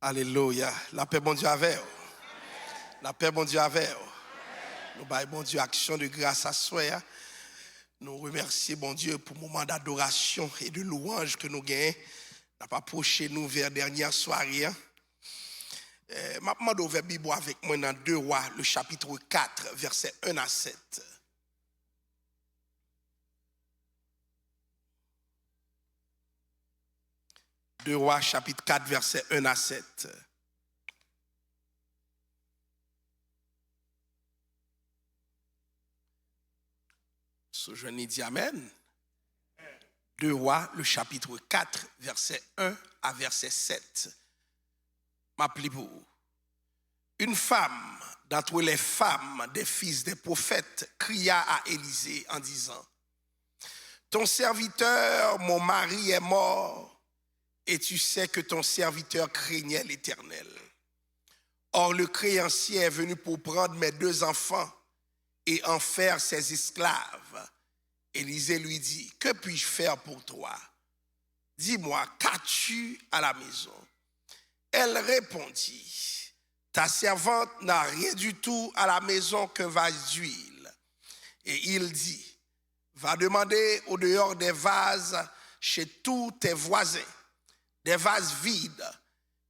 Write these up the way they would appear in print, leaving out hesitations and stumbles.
Alléluia. La paix, bon Dieu, avec vous. La paix, bon Dieu, avec vous. Nous baillons, bon Dieu, action de grâce à soi. Nous remercions, bon Dieu, pour le moment d'adoration et de louange que nous gagnons. Nous pas approché nous vers la dernière soirée. Je demande d'ouvrir la Bible avec moi dans 2 Rois, le chapitre 4, versets 1 à 7. Deux Rois, chapitre 4, versets 1 à 7. Ce jeune dit Amen. 2 Rois, le chapitre 4, verset 1 à verset 7. M'appelez pour vous. Une femme d'entre les femmes des fils des prophètes cria à Élisée en disant: ton serviteur, mon mari, est mort, et tu sais que ton serviteur craignait l'Éternel. Or le créancier est venu pour prendre mes 2 enfants et en faire ses esclaves. Élisée lui dit: que puis-je faire pour toi? Dis-moi, qu'as-tu à la maison? Elle répondit: ta servante n'a rien du tout à la maison qu'un vase d'huile. Et il dit: va demander au dehors des vases chez tous tes voisins, des vases vides,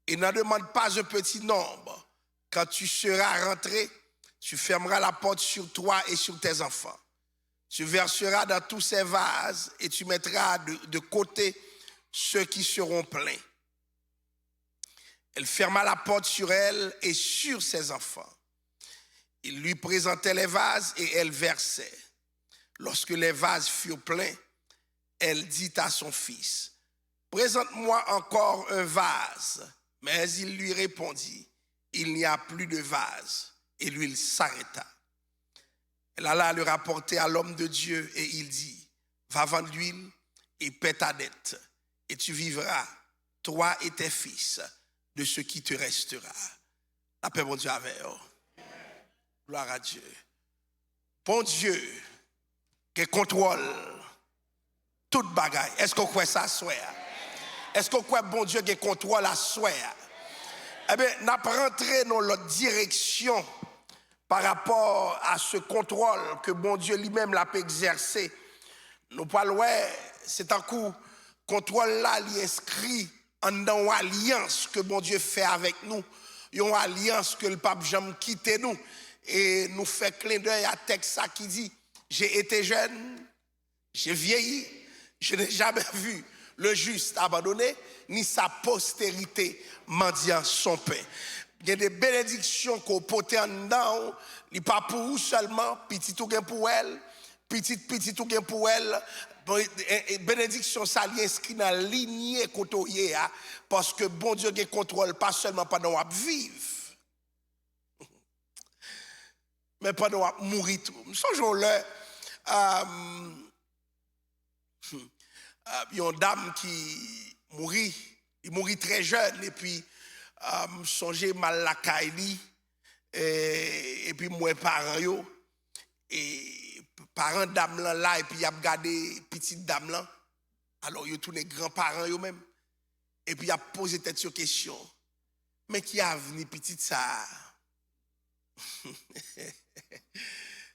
et n'en demande pas un petit nombre. Quand tu seras rentré, tu fermeras la porte sur toi et sur tes enfants. Tu verseras dans tous ces vases et tu mettras de côté ceux qui seront pleins. Elle ferma la porte sur elle et sur ses enfants. Il lui présentait les vases et elle versait. Lorsque les vases furent pleins, elle dit à son fils: présente-moi encore un vase. Mais il lui répondit: il n'y a plus de vase. Et l'huile s'arrêta. Elle alla le rapporter à l'homme de Dieu et il dit: va vendre l'huile et paie ta dette, et tu vivras, toi et tes fils, de ce qui te restera. La paix, bon Dieu, avec vous. Gloire à Dieu. Bon Dieu, qui contrôle toute bagaille. Est-ce qu'on croit ça à soi? Est-ce qu'on croit bon Dieu qui contrôle à soi? Eh bien, nous avons rentré dans l'autre direction par rapport à ce contrôle que bon Dieu lui-même l'a exercé. Nous parlons, c'est un coup, contrôle là, il est inscrit dans une alliance que bon Dieu fait avec nous. Une alliance que le pape jamais quitté nous. Et nous fait clin d'œil à texte ça qui dit: j'ai été jeune, j'ai vieilli, je n'ai jamais vu le juste abandonné, ni sa postérité mendiant son pain. Il y a des bénédictions qu'on porte en dedans, il n'est pas pour vous seulement, petit tout gain pour elle, petit tout gain pour elle. Bénédiction, ça l'y inscrit dans la lignée côtoyée, parce que bon Dieu ne contrôle pas seulement pendant qu'on vivre, mais pendant qu'on mourit tout. Nous sommes là, il y a une dame qui mourit très jeune, et puis songez mal la caille, et puis moi parents yo, et parents dame là, et puis y a regardé petite dame là, alors yo tourné grands-parents yo même, et puis y a posé tête sur question: mais qui a venu petite ça?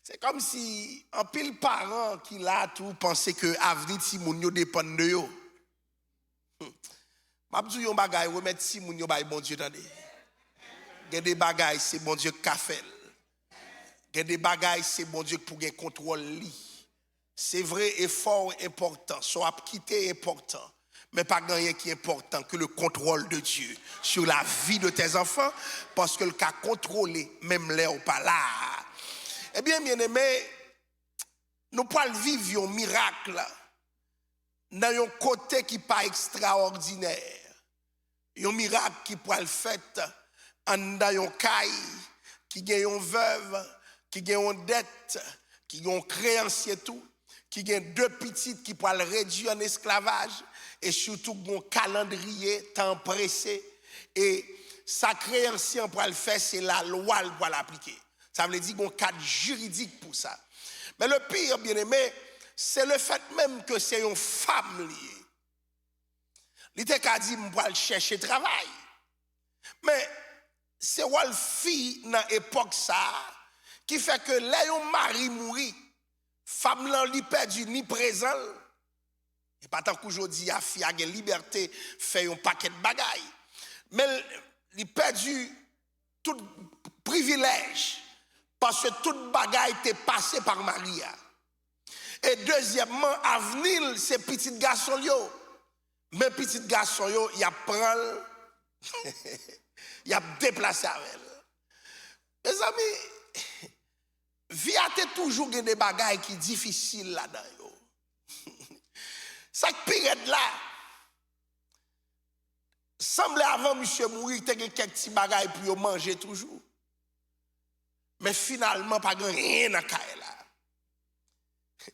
C'est comme si un pile parent qui là tout pensait que avenir si moun yo dépend de yo. M'a dit yon bagay remettre si moun yo bay bon Dieu tande. Gen des bagay c'est bon Dieu qui fait. Gen des bagay c'est bon Dieu pour gen contrôle li. C'est vrai, effort important, soit quitter important, mais pas rien qui est important que le contrôle de Dieu sur la vie de tes enfants, parce que le cas contrôlé même là ou pas là. Eh bien, bien-aimé, nous pouvons vivre un miracle dans un côté qui n'est pas extraordinaire. Un miracle qui peut le faire dans un caille, qui a une veuve, qui a une dette, qui a un créancier tout, qui a 2 petites qui peuvent le réduire en esclavage, et surtout un calendrier temps pressé. Et sa créancier pour le faire, c'est la loi pour l'appliquer. Ça veut dire qu'il y a un cadre juridique pour ça. Mais le pire, bien aimé, c'est le fait même que c'est une femme liée. Il était qu'à dire m'poil chercher travail. Mais c'est une fille dans l'époque ça qui fait que là yon mari mourit, femme là li perdu ni présent. Et pas tant qu'aujourd'hui a fille a une liberté fait un paquet de bagailles. Mais il perdu tout privilège parce que toute bagaille était passée par Maria. Et deuxièmement, avenir c'est petit garçon yo. Mais petit garçon yo, il a prend il a déplacé avec elle. Mes amis, vie a toujours des bagailles qui sont difficiles là-dedans yo. Cette période là semblait avant monsieur mourir, il y a quelques petits bagailles pour manger toujours. Mais finalement, pas rien dans le là.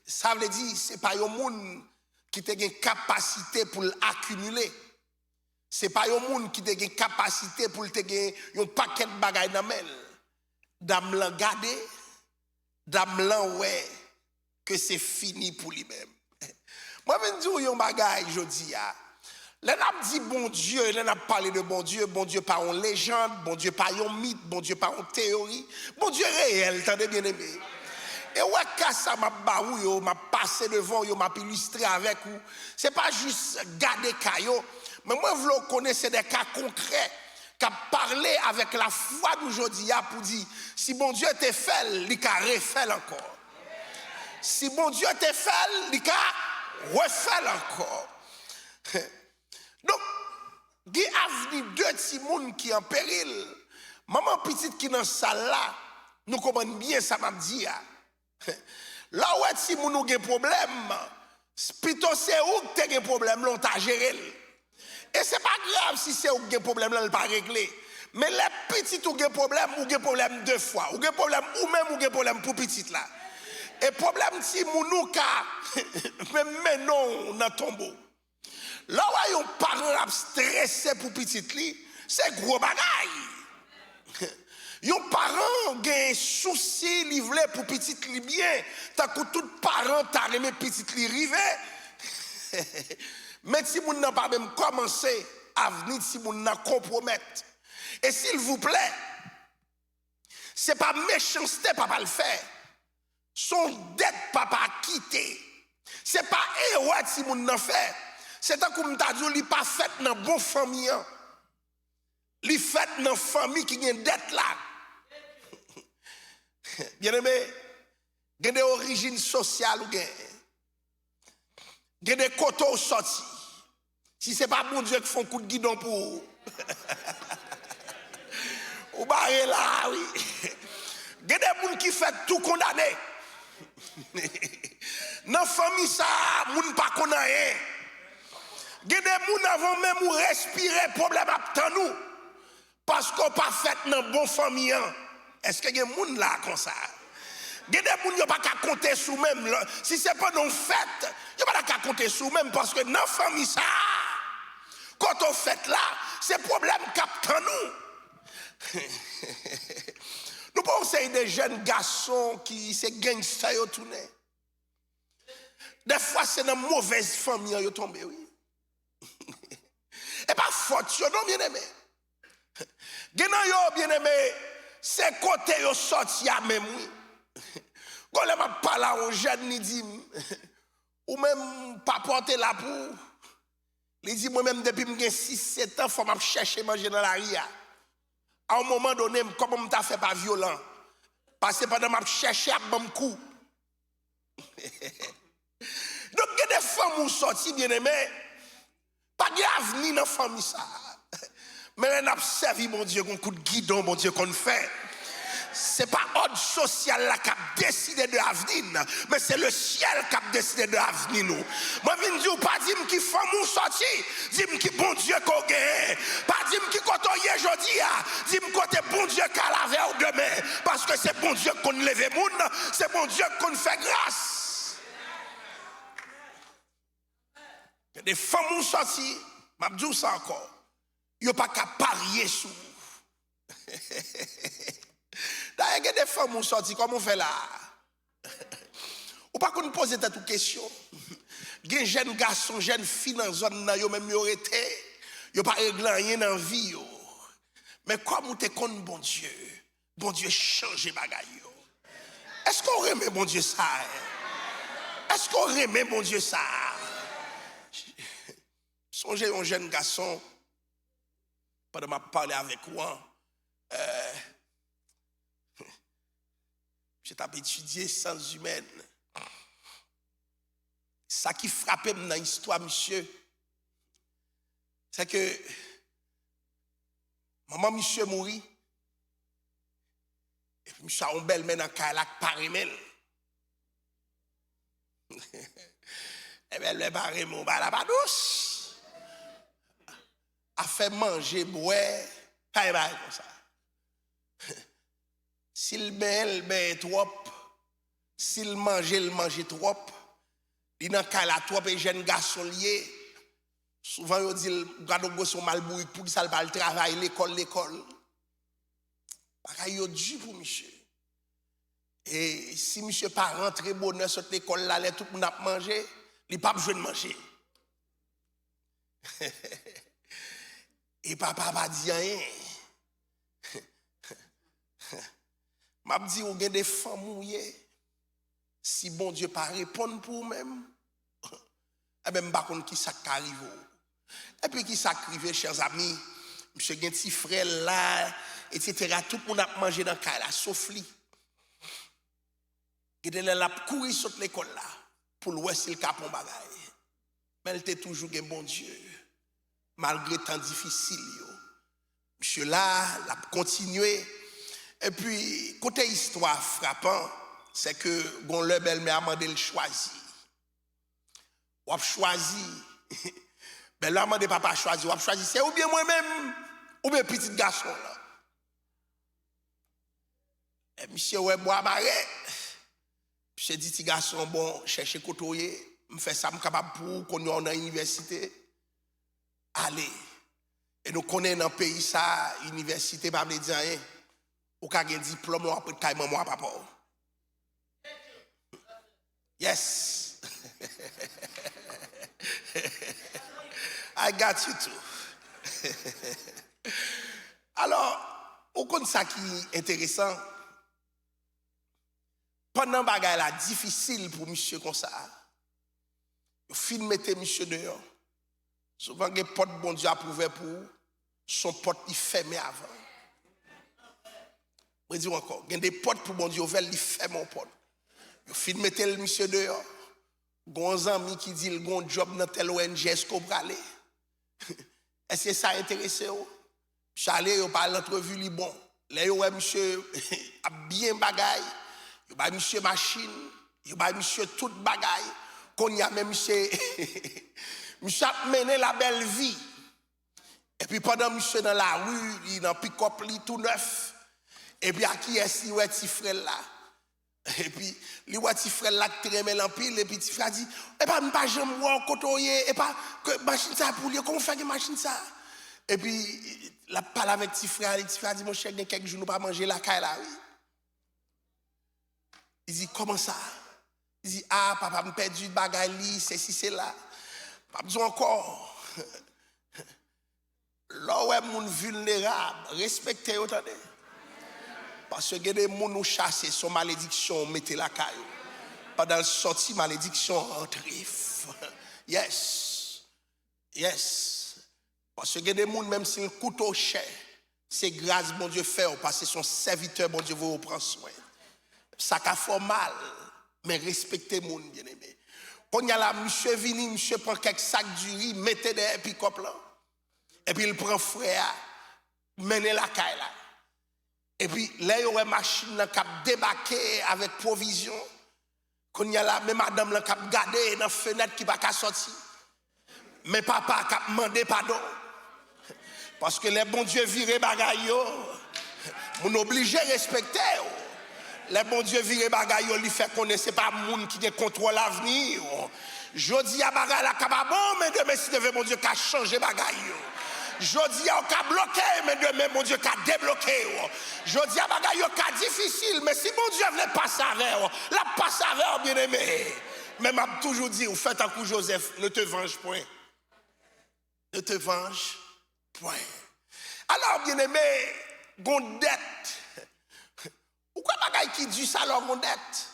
Ça veut dire, ce n'est pas un monde qui a une capacité pour l'accumuler. Ce n'est pas un monde qui a une capacité pour avoir un paquet de bagailles dans le dame l'a gardé, dame l'a ouais, que c'est fini pour lui-même. Moi, je vais dire un bagaille, je dis, là, on dit bon Dieu, là, on parlé de bon Dieu par une légende, bon Dieu par un mythe, bon Dieu par une théorie, bon Dieu réel, t'entendez bien aimé. Et ouais, quand ça m'a baou, m'a passé devant, m'a illustré avec vous. C'est pas juste garder caillou, mais moi, vous connaissez des cas concrets qui parlé avec la foi d'aujourd'hui pour dire, si bon Dieu te fait, il va refaire encore. Si bon Dieu te fait, il va refaire encore. Donc, il y a deux petits monde qui sont en péril. Maman petite qui est dans la salle là, nous comprenons bien ça m'a dit. Là où si nous avons un problème, plutôt c'est où que tu as un problème, on t'a géré. Et ce n'est pas grave si c'est où que tu as un problème, on ne pas réglé. Mais les petits qui ont un problème deux fois. Ou un problème ou même ou un problème pour petite là. Et problème si nous même non dans tombeau. Là où un parent stressé pour petite li, c'est gros bagaille. Yon parent a un souci livré pour petite li bien, tant que tout parent t'a aimé petite li rive. Mais si moun n'a pas même commencé à venir, si moun n'a compromettre. Et s'il vous plaît, c'est pas méchanceté papa le faire. Son dette papa quitté. C'est pas erreur si moun n'a fait. C'est tant que m'ta dit li pas fait dans bon famille. Li fait dans famille qui a une dette là. Bien aimé, il y a des origines sociales ou il y a des coteaux sortis. Si ce n'est pas bon Dieu qui font coup de guidon pour ou barré là, oui. Il y a des gens qui font tout condamner. Dans la famille, ça, les gens ne pas condamner. Il y a des gens avant même respirer problème à nous. Parce qu'on pas fait dans bon famille. Est-ce qu'il y a des gens là comme ça? Il y a des gens qui n'ont pas qu'à compter sur même. Si ce n'est pas dans fête, il n'y a pas qu'à compter sur même parce que dans la famille, ça, quand on fait là, c'est problème captant nous. Nous pensons des jeunes garçons qui sont gangsters au tourné. Des fois, c'est dans une mauvaise famille qui tombent, oui. Et pas faute, non, bien aimé. Bien aimé, c'est côté yo sorti à même oui. Quand on m'a parlé aux jeunes, il dit ou même pas porter la pour. Il dit moi même depuis que j'ai 6-7 ans, faut me chercher manger dans la ria. À un moment donné, comment on t'a fait pas violent parce que pendant m'a chercher à bon coup. Donc il y a des femmes qui sont sorties bien aimées, pas d'avenir dans la famille ça. Mais on a servi, mon Dieu, un coup de guidon, mon Dieu, qu'on fait. Ce n'est pas l'ordre social là qui a décidé de l'avenir, mais c'est le ciel qui a décidé de l'avenir. Moi, je ne dis pas dire qui font mon sorti, dis qui bon Dieu qu'on gagne. Pas dire qui quand on y est aujourd'hui, dis côté bon Dieu qui a lavé ou demain. Parce que c'est bon Dieu qu'on lève le monde, c'est bon Dieu qu'on fait grâce. Il y a des femmes qui sont sorties, je vais dire ça encore. Il n'y a pas qu'à parier sur vous. D'ailleurs, il y a des femmes qui sont sorties, comment on fait là? Ou pas qu'on pose cette question. Gen jeune garçon, jeune fille dans zone nan yo même yo rete, yo pas réglé rien dans vie yo. Mais comme ou te connaît bon Dieu change bagay yo. Est-ce qu'on remet bon Dieu ça? Est-ce qu'on remet bon Dieu ça? Songez un jeune garçon pendant m'a parlé avec moi. J'ai étudié sciences humaines. Ça qui frappait dans l'histoire, monsieur, c'est que maman, monsieur mourit. Et puis, monsieur a un bel men dans le cas, parimel. Et bien, le parimel, la pas douce. A fait manger, boire, pas comme ça. S'il ben trop, s'il mange, il mange trop. Il n'a qu'à la trop et jeune garçon lié. Souvent, il dit, regarde, son malboui pour qu'il ça va le travail, l'école. Parce qu'il y a du pour monsieur. Et si monsieur pas rentré bonheur sur l'école là, tout le monde a mangé, il n'a pas besoin de manger. Et papa va dire rien. M'a dit, ou gen des femmes mouillées. Si bon Dieu pas répondre pour même, eh bien, je ne sais pas qui ça arrive. Et puis, qui ça arrive, chers amis, monsieur gen ti frère là, etc. Tout le monde a mangé dans le cas là, sauf lui. Il a couru sur l'école là, pour voir s'il capon bagaille. Mais il était toujours un bon Dieu, malgré temps difficile. Monsieur là, il a continué. Et puis, côté histoire frappant, c'est que gon le belle-mère a demandé le choisi. Ou a choisi. Ben là, a demandé papa choisi. Ou a choisi, c'est ou bien moi-même, ou bien petit garçon là. Et monsieur, ouais, bois barré. Monsieur dit, petit garçon, bon, chercher côtoyer, me fait ça, me capable pour qu'on ait dans l'université. Allez. Et nous connaissons dans le pays ça, université, pas me dire rien. Ou ka gen diplôme après taille maman papa. Yes. I got you too. Alors, au compte ça qui est intéressant, pendant bagay la difficile pour monsieur comme ça, il fin mettre monsieur dehors. Souvent les porte bon Dieu approuvé pour son porte il fermé avant. Je dis encore, il y a des portes pour bon Dieu, il fait mon porte. Il fin mettre le monsieur dehors. Gon ami qui dit il gon job dans tel ONG est-ce qu'on va aller? Est-ce que ça intéresse ou? J'allais yo par l'entrevue li bon. Là yo monsieur a bien bagaille. Yo ba monsieur machine, yo ba monsieur tout bagaille. Qu'on y a même monsieur monsieur a mené la belle vie. Et puis pendant monsieur dans la rue, il dans pick-up li tout neuf. Et puis à qui est-ce ouais petit frère là? Et puis li ouais petit frère là qui tremel en pile et puis petit frère dit et pas pas jamais voir côtoyer et pas que machine ça pour lui comment faire que machine ça? Et puis la parle avec petit frère dit mon cher il y a quelques jours nous pas manger la caille là oui. Il dit comment ça? Il dit ah papa me perdu bagaille li c'est si c'est là. Pas besoin encore. Là où est moun vulnérable, respectez autant. Parce que des gens nous chassent, son malédiction, mettez la caille. Pendant le sorti, malédiction entrée. Yes. Yes. Parce que des gens, même si le couteau cher, c'est grâce, bon Dieu, fait, parce que son serviteur, bon Dieu, vous prend soin. Ça a fait mal, mais respectez les gens, bien aimé. Quand il y a là, monsieur vini, monsieur prend quelques sacs du riz, mettez des pick-up là. Et puis il prend frère, menez la caille là. Et puis là, il y a une machine qui a débarqué avec provision. Quand il y a là, même madame qui a gardé dans la fenêtre qui ne va pas sortir. Mais papa qui a demandé pardon. Parce que les bons dieux virent bagaille, on obligé de respecter. Les bons dieux virent bagaille, ils font connaître, ce n'est pas le monde qui contrôle l'avenir. Je dis à bagaille la cababon, mais demain, si devait mon Dieu qui a changé bagaille. Je dis à qui a bloqué, mais demain, mon Dieu qui a débloqué. Je dis à bagaille qui a difficile, mais si mon Dieu voulait passer avec, la passe avec, bien aimé. Mais m'a toujours dit, ou fait un coup Joseph, ne te venge point. Ne te venge point. Alors, bien aimé, gondette. Pourquoi bagay qui dit ça alors gondette?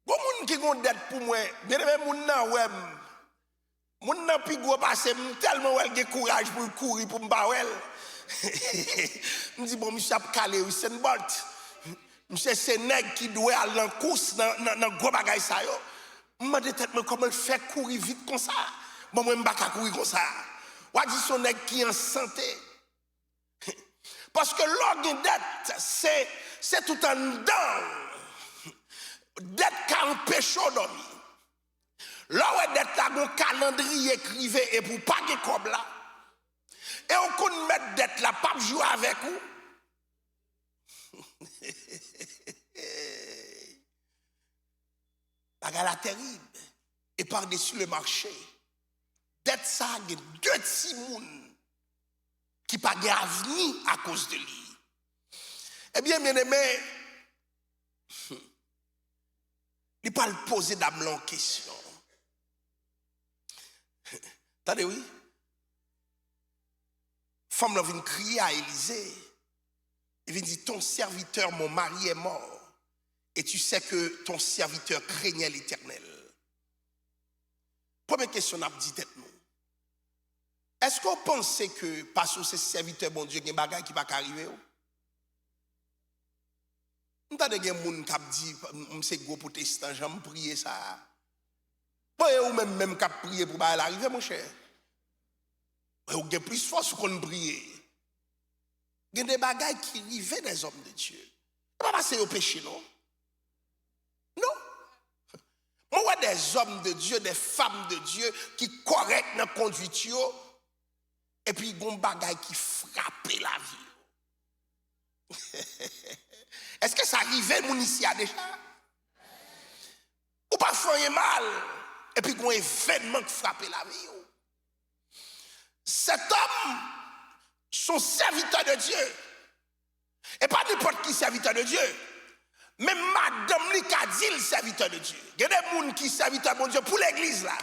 Bon moun qui gondette pour moi, bien aimé moun nan ouais. Moun nan pi gros passe tellement ouais gen courage pour courir pour m'ba ouais. Me dit bon monsieur a calé Usain Bolt. Monsieur c'est nèg qui doit aller en course dans gros bagay ça yo. Me demande tête comment il fait courir vite comme ça. Bon moi m'pa courir comme ça. Ou dit son nèg qui en santé. Parce que l'orgue dette c'est tout en dedans. Dette qui empêche de dormir. Là où dette là un calendrier écrivé et pour pas de comme là. Et on peut mettre dette là pas jouer avec vous. Bagarre terrible. Et par-dessus le marché, dette ça a deux petits moun qui pas d'avenir à cause de lui. Eh bien, bien aimé, il pas le poser d'âme en question. Attendez, oui? Femme là vient crier à Élisée. Il vient dire, ton serviteur, mon mari est mort. Et tu sais que ton serviteur craignait l'Éternel. Première question, on a dit tête nous. Est-ce qu'on pense que parce que c'est serviteur, bon Dieu, il y a des bagages qui ne vont pas arriver? Nous avons des gens qui ont dit, c'est gros protestant, j'aime prier ça. Ou même qui ont prié pour l'arrivée, mon cher. Ou avez plus force qu'on prie. Il y a des bagages qui arrivent des hommes de Dieu. Pas passer au péché, non? Non. Moi, des hommes de Dieu, des femmes de Dieu qui correctent dans la conduite. Et puis, il y a des bagages qui frappent la vie. Est-ce que ça arrive, mon ici, déjà? Ou pas faire mal? Et puis, il y a un événement qui frappe la vie. Cet homme, son serviteur de Dieu, et pas n'importe qui serviteur de Dieu, mais madame li ka dit le serviteur de Dieu. Il y a des gens qui serviteur de Dieu pour l'église là.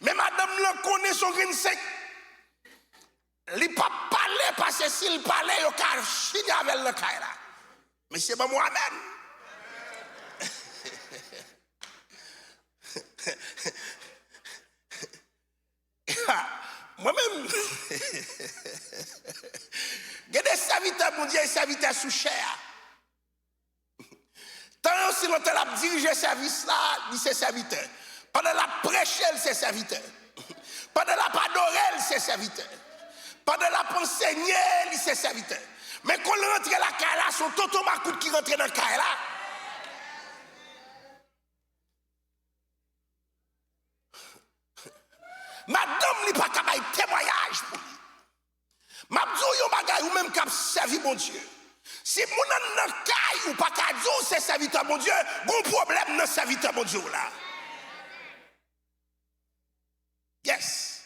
Mais madame le connaît son grain sec. Il pas parler parce que s'il parlait, il a chigné avec le caille là. Mais c'est pas moi-même. Moi-même, il y a des serviteurs, mon Dieu, des serviteurs sous chair. Tant si l'on a dirigé ce service-là, il c'est serviteur. Pendant la prêche, c'est serviteur. Pendant la padorer, c'est serviteur. Pendant la enseigner, c'est serviteur. Mais quand on rentre dans la caille, son toto macoute qui rentre dans la caille là. Madame, n'est pas capable de témoignage pour lui. Mabdou yon bagay ou même cap servi bon Dieu. Si mon nan kay ou pas kadou c'est serviteur bon Dieu, bon problème dans serviteur bon Dieu là. Yes.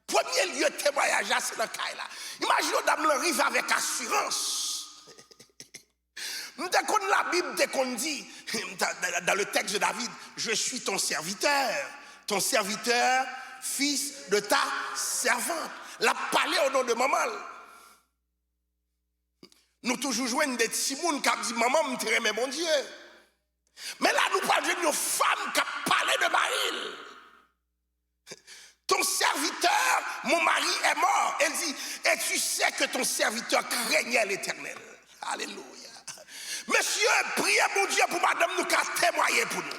Premier lieu de témoignage c'est dans kay là. Imaginez dame arrive avec assurance. Dès qu'on la Bible dès qu'on dit dans le texte de David, je suis ton serviteur, fils de ta servante. La parler au nom de maman. Nous toujours jouons des petits mouns qui disent maman me traite mon Dieu. Mais là nous parlons d'une femme qui parlé de Marie. Ton serviteur, mon mari est mort. Elle dit, et tu sais que ton serviteur craignait l'Éternel. Alléluia. Monsieur, priez mon Dieu pour madame nous qui témoigner pour nous.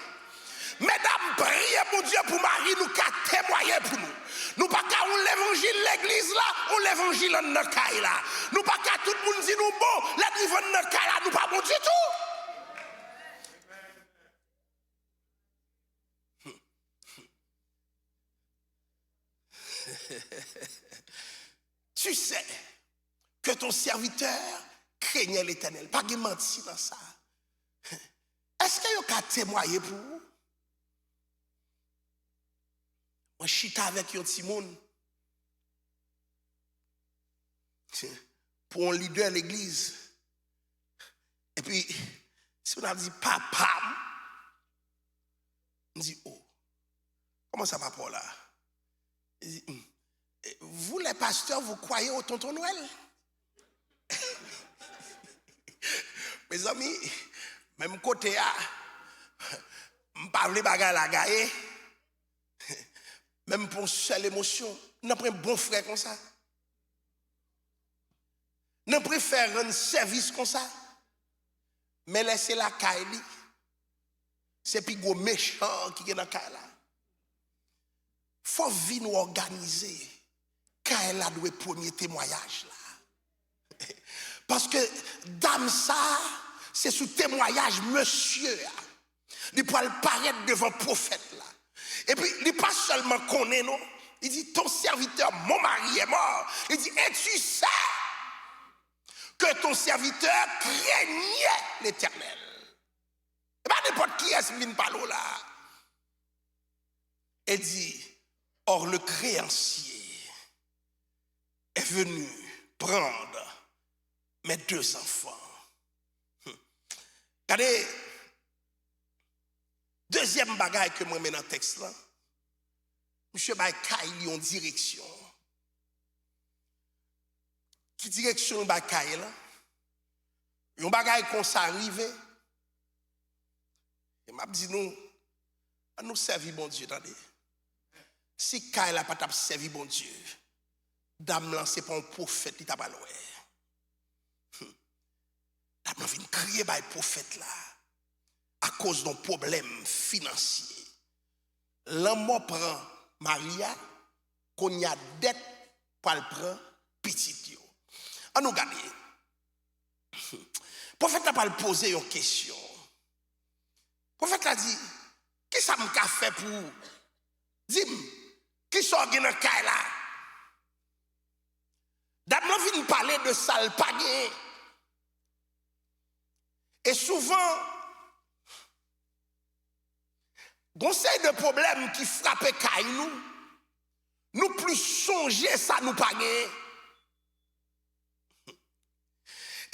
Mesdames, priez mon Dieu pour Marie, nous qu'à témoigner pour nous. Nous pas qu'à l'évangile l'église là, ou l'évangile en notre caille là. Nous pas qu'à tout le monde dit nous bon, l'église en notre caille là, nous pas bon du tout. Tu sais que ton serviteur craignait l'Éternel. Pas de mentir dans ça. Est-ce qu'il y a qu'à témoigner pour vous? Moi, je suis avec un petit monde. Pour un leader de l'église. Et Et puis, si on a dit papa, on dit oh, comment ça papa là? Il dit, vous les pasteurs, vous croyez au tonton Noël? Mes amis, même côté à, je parle de bagarre la gagne, même pour une seule émotion, nous prenons un bon frère comme ça. Nous préférons rendre service comme ça. Mais laissez la caille, c'est plus gros méchant qui est dans la caille là. Il faut venir nous organiser. Caille là doit premier témoignage là. Parce que dame ça, c'est sous témoignage monsieur. Il peut paraître devant le prophète là. Et puis, il n'est pas seulement connaît, non. Il dit, ton serviteur, mon mari est mort. Il dit, et tu sais que ton serviteur craignait l'Éternel. Et pas n'importe qui est-ce qui vient parler là. Et dit, or le créancier est venu prendre mes 2 enfants. Regardez, deuxième bagaille que moi mets dans le texte là, monsieur Baïkaï en direction. Qui direction Baïkaï là? Yon bagaille qu'on s'arrive. Et m'a dit nous servir bon Dieu, attendez. Si Kaï la pas t'a servi bon Dieu, dame là c'est pas un prophète qui t'a pas loué. Dame vient crier par le prophète là à cause d'un problème financier. L'homme prend Maria qu'on y a dette pour le prendre petit yo. On nous garder. Prophète n'a pas posé une question. Prophète a dit, qui ça m'a fait pour dis-moi, qui sort dans le cas là? D'abord, vient parler de ça, le pagé. Et souvent, conseil de problème qui frappe Kaï nous plus songer ça nous pagé.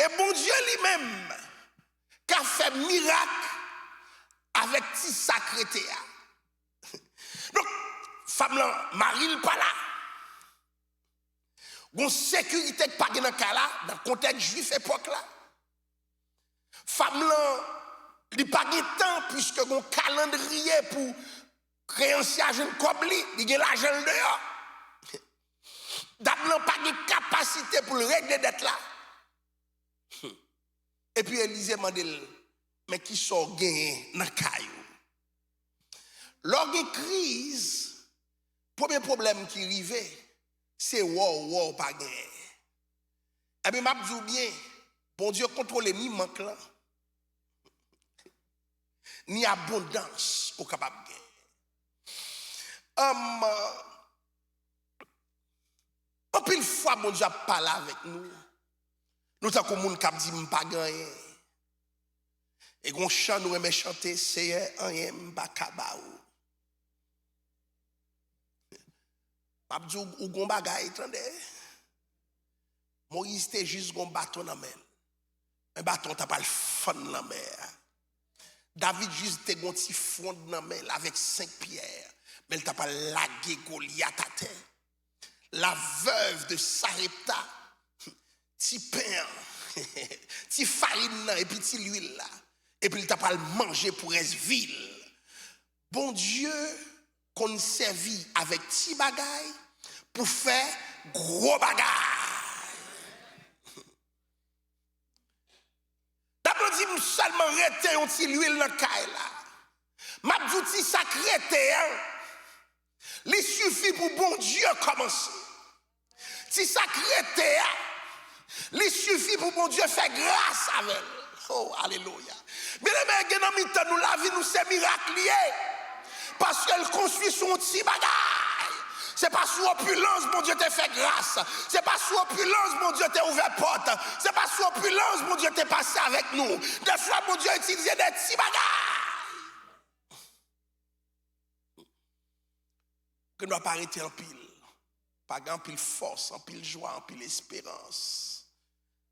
Et bon Dieu lui-même, qui a fait miracle avec petit sacré. Donc, femme là, Marie pas là. Une sécurité qui pas dans le cas là, dans le contexte juif époque là. Femme là, il n'y a pas de temps puisque un calendrier pour créancier un cobli, il y a l'argent dehors. D'abord, pas de capacité pour le régler d'être là. Et puis Élisée m'a dit, mais qui sont gagnés dans le caillou? Lors de crise, le premier problème qui arrivait, c'est wow, pas gagné. Et bien, je dis bien, bon Dieu contrôle ni manque là, ni abondance au capable de gagner. En pile fois, bon Dieu a parlé avec nous. Nous avons comme monde qui dit pas gagné. Et qu'on chante nous aimons chanter c'est un mbakabaou. Abdou ou gon bagay attendez. Moïse était juste gon bâton dans main. Un bâton t'a pas le fond dans mer. David juste était gon petit front dans main avec 5 pierres, mais il t'a pas lagué Goliath à terre. La veuve de Sarepta, ti pain, ti farine et puis ti l'huile là. Et puis il t'a pas le manger pour être ville. Bon Dieu qu'on servi avec ti bagay pour faire gros bagay. D'abord dit seulement rete on ti l'huile dans caille là. M'a dit ti sacré il suffit pour bon Dieu commencer. Si sacré il suffit pour bon Dieu faire grâce avec elle. Oh, alléluia. Mais les gens nous la vie, nous c'est miracle lié. Parce qu'elle construit son petit bagage. C'est pas sous opulence, mon Dieu t'a fait grâce. C'est pas sous opulence, mon Dieu t'a ouvert porte. C'est pas sous opulence, mon Dieu t'a passé avec nous. Des fois, mon Dieu a utilisé des petits bagages. Que nous pas arrêter en pile. Pas en pile force, en pile joie, en pile espérance,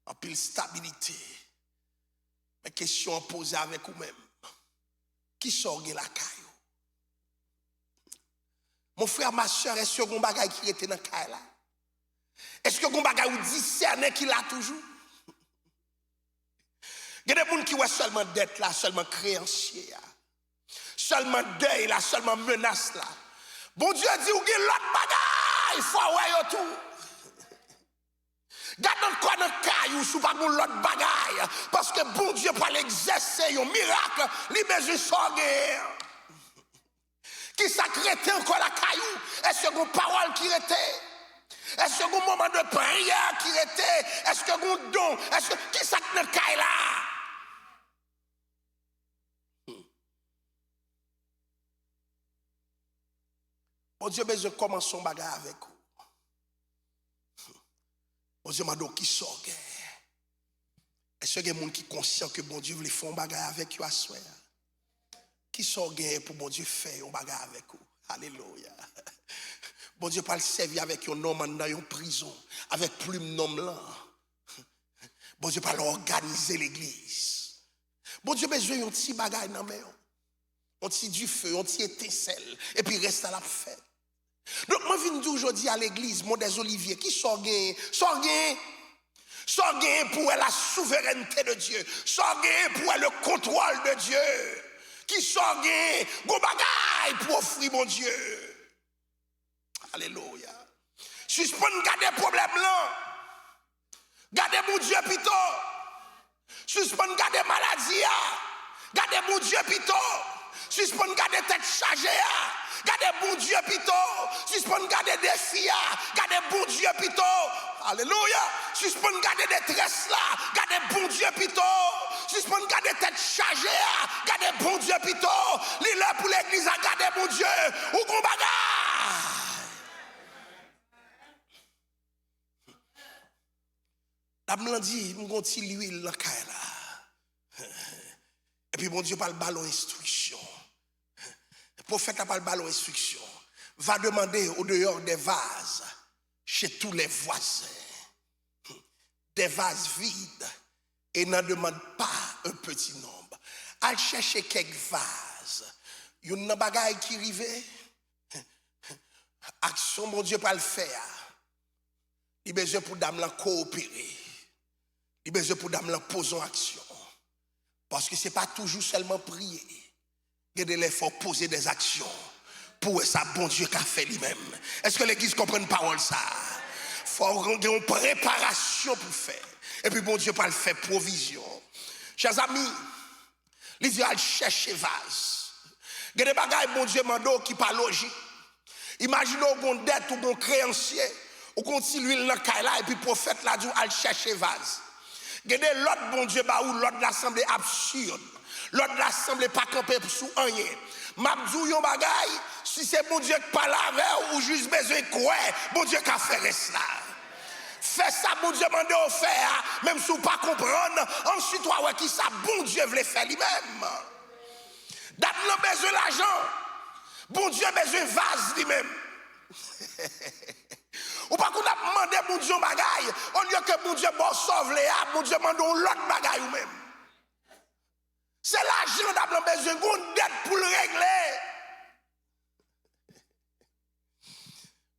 en pile stabilité. Mais question posée avec vous-même. Qui sort de la caille? Mon frère, ma soeur, est-ce que vous avez un qui était dans la caille là? Est-ce que vous avez un discerné qui l'a toujours? Il y a des gens qui ont seulement dette là, seulement créancier là, seulement deuil là, seulement menace là. Bon Dieu dit, vous avez l'autre bagaille, il faut avoir tout. Gardez quoi dans le caillou, sous pas l'autre bagaille, parce que bon Dieu peut l'exercer, un miracle, il besoin de sortir. Qui s'accrétait encore la caillou? Est-ce que vous parole qui était? Est-ce que vous moment de prière qui était? Est-ce que vous don? Est-ce que qui s'accrète dans le caillou là? Bon Dieu, mais je commence son bagage avec vous. Bon Dieu, m'a dit qui sort. Est-ce qu'il y a des gens qui sont conscients que bon Dieu voulait faire un bagage avec vous à soi? Qui sort pour bon Dieu faire un bagage avec vous? Alléluia. Bon Dieu, pas le servir avec un homme dans une prison, avec plume nom là. Bon Dieu, pas organiser l'église. Bon Dieu, mais je veux un petit bagage dans la main. On tire du feu, on tire étincelle, et puis reste à la fête. Donc, moi, je viens aujourd'hui à l'église, mon des Oliviers, qui sort gain pour la souveraineté de Dieu, sort gain pour le contrôle de Dieu, qui sort gain, go bagaille pour offrir mon Dieu. Alléluia. Suspend garder problème là. Gardez mon Dieu plutôt. Suspend garder maladie. Gardez mon Dieu plutôt. Suspend garder tête chargée. Gardez bon Dieu plutôt. Suspend garder défi. Gardez bon Dieu plutôt. Alléluia. Suspend garder détresse là. Gardez bon Dieu plutôt. Suspend garder tête chargée. Gardez bon Dieu plutôt. L'île pour l'église. Gardez bon Dieu. Ou qu'on bagarre. La blanc dit, je vais tirer l'huile dans la caille là. Et puis, bon Dieu, par le ballon instruction. Le prophète a pas le ballon instruction. Va demander au dehors des vases, chez tous les voisins, des vases vides, et n'en demande pas un petit nombre. Allez chercher quelques vases. Il y a une bagaille qui arrive. Action, mon Dieu, pas le faire. Il a besoin pour dame la coopérer. Il a besoin pour dame la poser en action. Parce que ce n'est pas toujours seulement prier. Il y a l'effort poser des actions. Pour ça, bon Dieu qu'a fait lui-même. Est-ce que l'église comprend une parole ça? Il faut avoir une préparation pour faire. Et puis bon Dieu pas le faire provision. Chers amis, il dit à chercher vase. Il y a des bagages, bon Dieu mando qui pas logique. Imaginez qu'on dette ou qu'on créancier, ou qu'on tire l'huile dans le caille là, et puis le prophète l'a dit à chercher vase. Il y a des l'autre bon Dieu bah ou l'autre l'assemblée absurde. L'autre l'assemblée pas campé sous rien. M'abdou yon bagay, si c'est bon Dieu qui parle avec ou juste besoin de quoi, bon Dieu qui a fait cela. Fais ça, bon Dieu m'a demandé faire, même si vous ne pas comprendre, ensuite, ouais, qui ça, bon Dieu veut faire lui-même. D'abord, besoin d'argent, bon Dieu besoin de vase lui-même. Ou pas qu'on a demandé bon Dieu bagaille, au lieu que bon Dieu bon sauve les âmes, bon Dieu demande l'autre bagaille ou même. C'est l'argent d'abord besoin d'une dette pour le régler.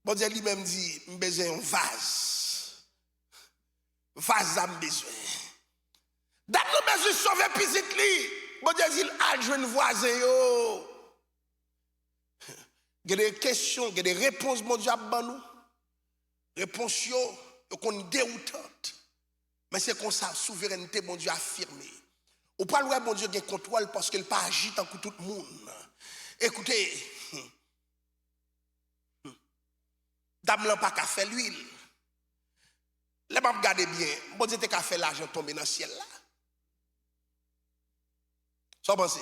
Bon Dieu lui-même dit, j'ai besoin d'un vase. Vase a besoin. D'abord besoin de sauver petit li. Bon Dieu dit, al jeune voisin yo. Il y a des questions, il y a des réponses, mon Dieu a ban nous. Réponses yo, qu'on déroutante. Mais c'est comme ça, souveraineté, mon Dieu affirmé. Ou pas loin, mon Dieu, qui contrôle parce qu'il pas agit tant que tout le monde. Écoutez, dame n'a pas qu'à faire l'huile. Les gens regardez bien, bon Dieu, t'as fait l'argent tomber dans le ciel là. Ça pensez?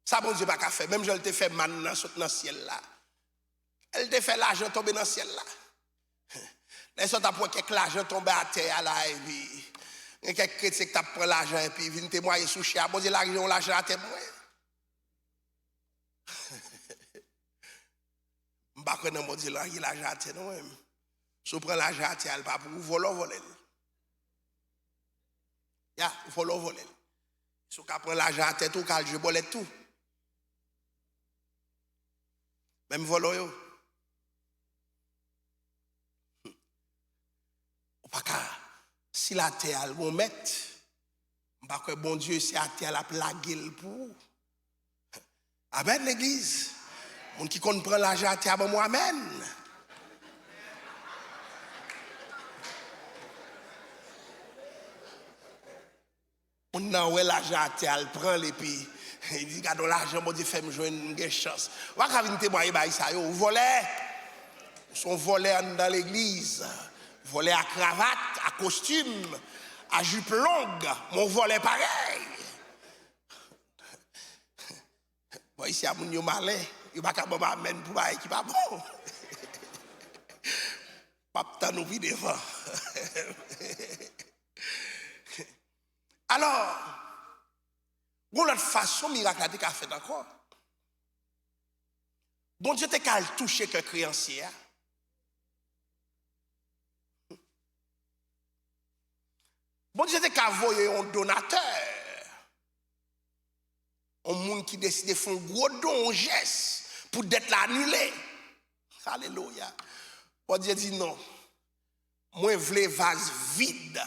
Ça, bon Dieu, pas qu'à faire. Même je l'ai fait maintenant dans le ciel là. Elle t'a fait l'argent tomber dans le ciel là. Les autres après que l'argent tombe à terre là et puis. Il y a quelques chrétiens qui prennent l'argent et puis ils viennent témoigner sous cher. Bon Dieu, l'argent à témoin. Je ne sais pas si bon Dieu, l'argent à témoin. Si vous prenez l'argent à témoin, pas pour vous voler. Ya, voler. Si on prend l'argent à tête ou qu'elle je bolet tout. Même voler yo. Pas si la terre elle bon mettre, pas que bon Dieu c'est à terre la plague pour. Amen l'église. Mon qui comprend l'argent à terre bon moi amen. On n'a ouais l'argent à terre elle prend les puis il dit garde l'argent bon Dieu fait me joindre une chance. Va ka venir témoigner ba ça yo voler. Son voler dans l'église. Voler à cravate, à costume, à jupe longue, mon volet pareil. Bon, ici, à mon yo malin, il va pas m'amener pour bailler qui pas bon. Pas nous vide devant. Alors, bon l'autre façon miracle a fait encore. Bon Dieu t'a touché que créancier. Bon Dieu t'a envoyé un donateur. Un monde qui décide de faire un gros don, un geste pour d'être annulé. Alléluia. Bon Dieu dit non. Moi, je veux vase vide.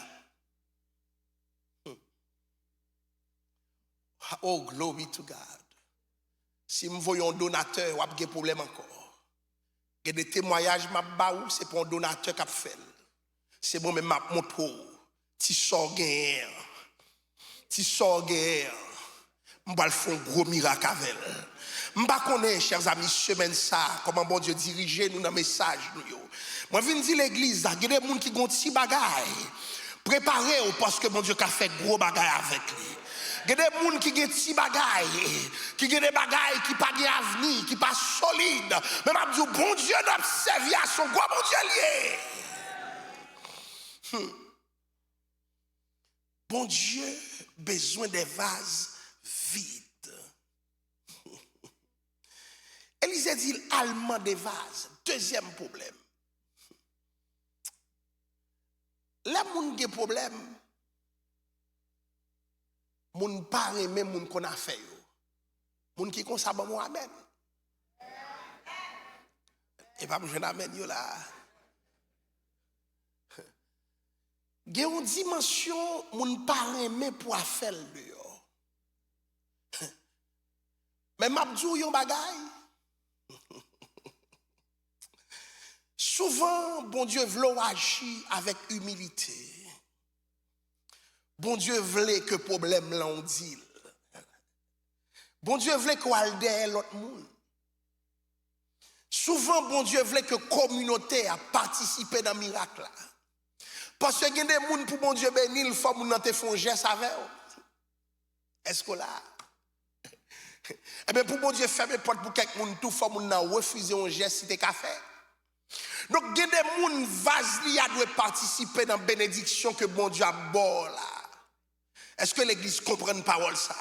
Oh, glory to God. Si je vois un donateur, il y a des problèmes encore. Il y a des témoignages, c'est pour un donateur qui a fait. C'est bon, mais je montre. Tu sors guerre. Tu sors guerre. Je vais faire un gros miracle avec elle. Je ne connais pas, chers amis, semaine ça, comment bon Dieu dirige nous dans le message. Moi, je viens dire l'église, il y a des gens qui ont des bagailles. Préparez-vous parce que mon Dieu a fait gros bagailles avec lui. Il y a des gens qui ont des petits bagailles, qui ont des bagailles qui n'ont pas d'avenir, qui ne sont pas solides. Mais je dis, bon Dieu n'a servi à son gros bon Dieu lié. Bon Dieu besoin des vases vides. Élisée dit allemand des vases. Deuxième problème. Là, moun gen problème. Moun pas aimer moun qu'on a fait yo. Moun qui kon sa bon moi amen. Et pas me amen yo là. Gen une dimension moun pas aimer pour faire le yo. Mais m'abdou yon bagay. Souvent, bon Dieu veut agir avec humilité. Bon Dieu veut que problème l'on dit. Bon Dieu veut qu'on aille derrière l'autre monde. Souvent, bon Dieu veut que la communauté a participé dans le miracle. Parce que il y a des gens pour bon Dieu bénir, il faut que nous te font un geste avec eux. Est-ce que là? Eh bien, pour bon Dieu fermer porte pour quelqu'un, tout faut que nous refuser un geste si tu as fait. Donc, il y a des gens qui doivent participer dans la bénédiction que bon Dieu a bon là. Est-ce que l'église comprend la parole ça?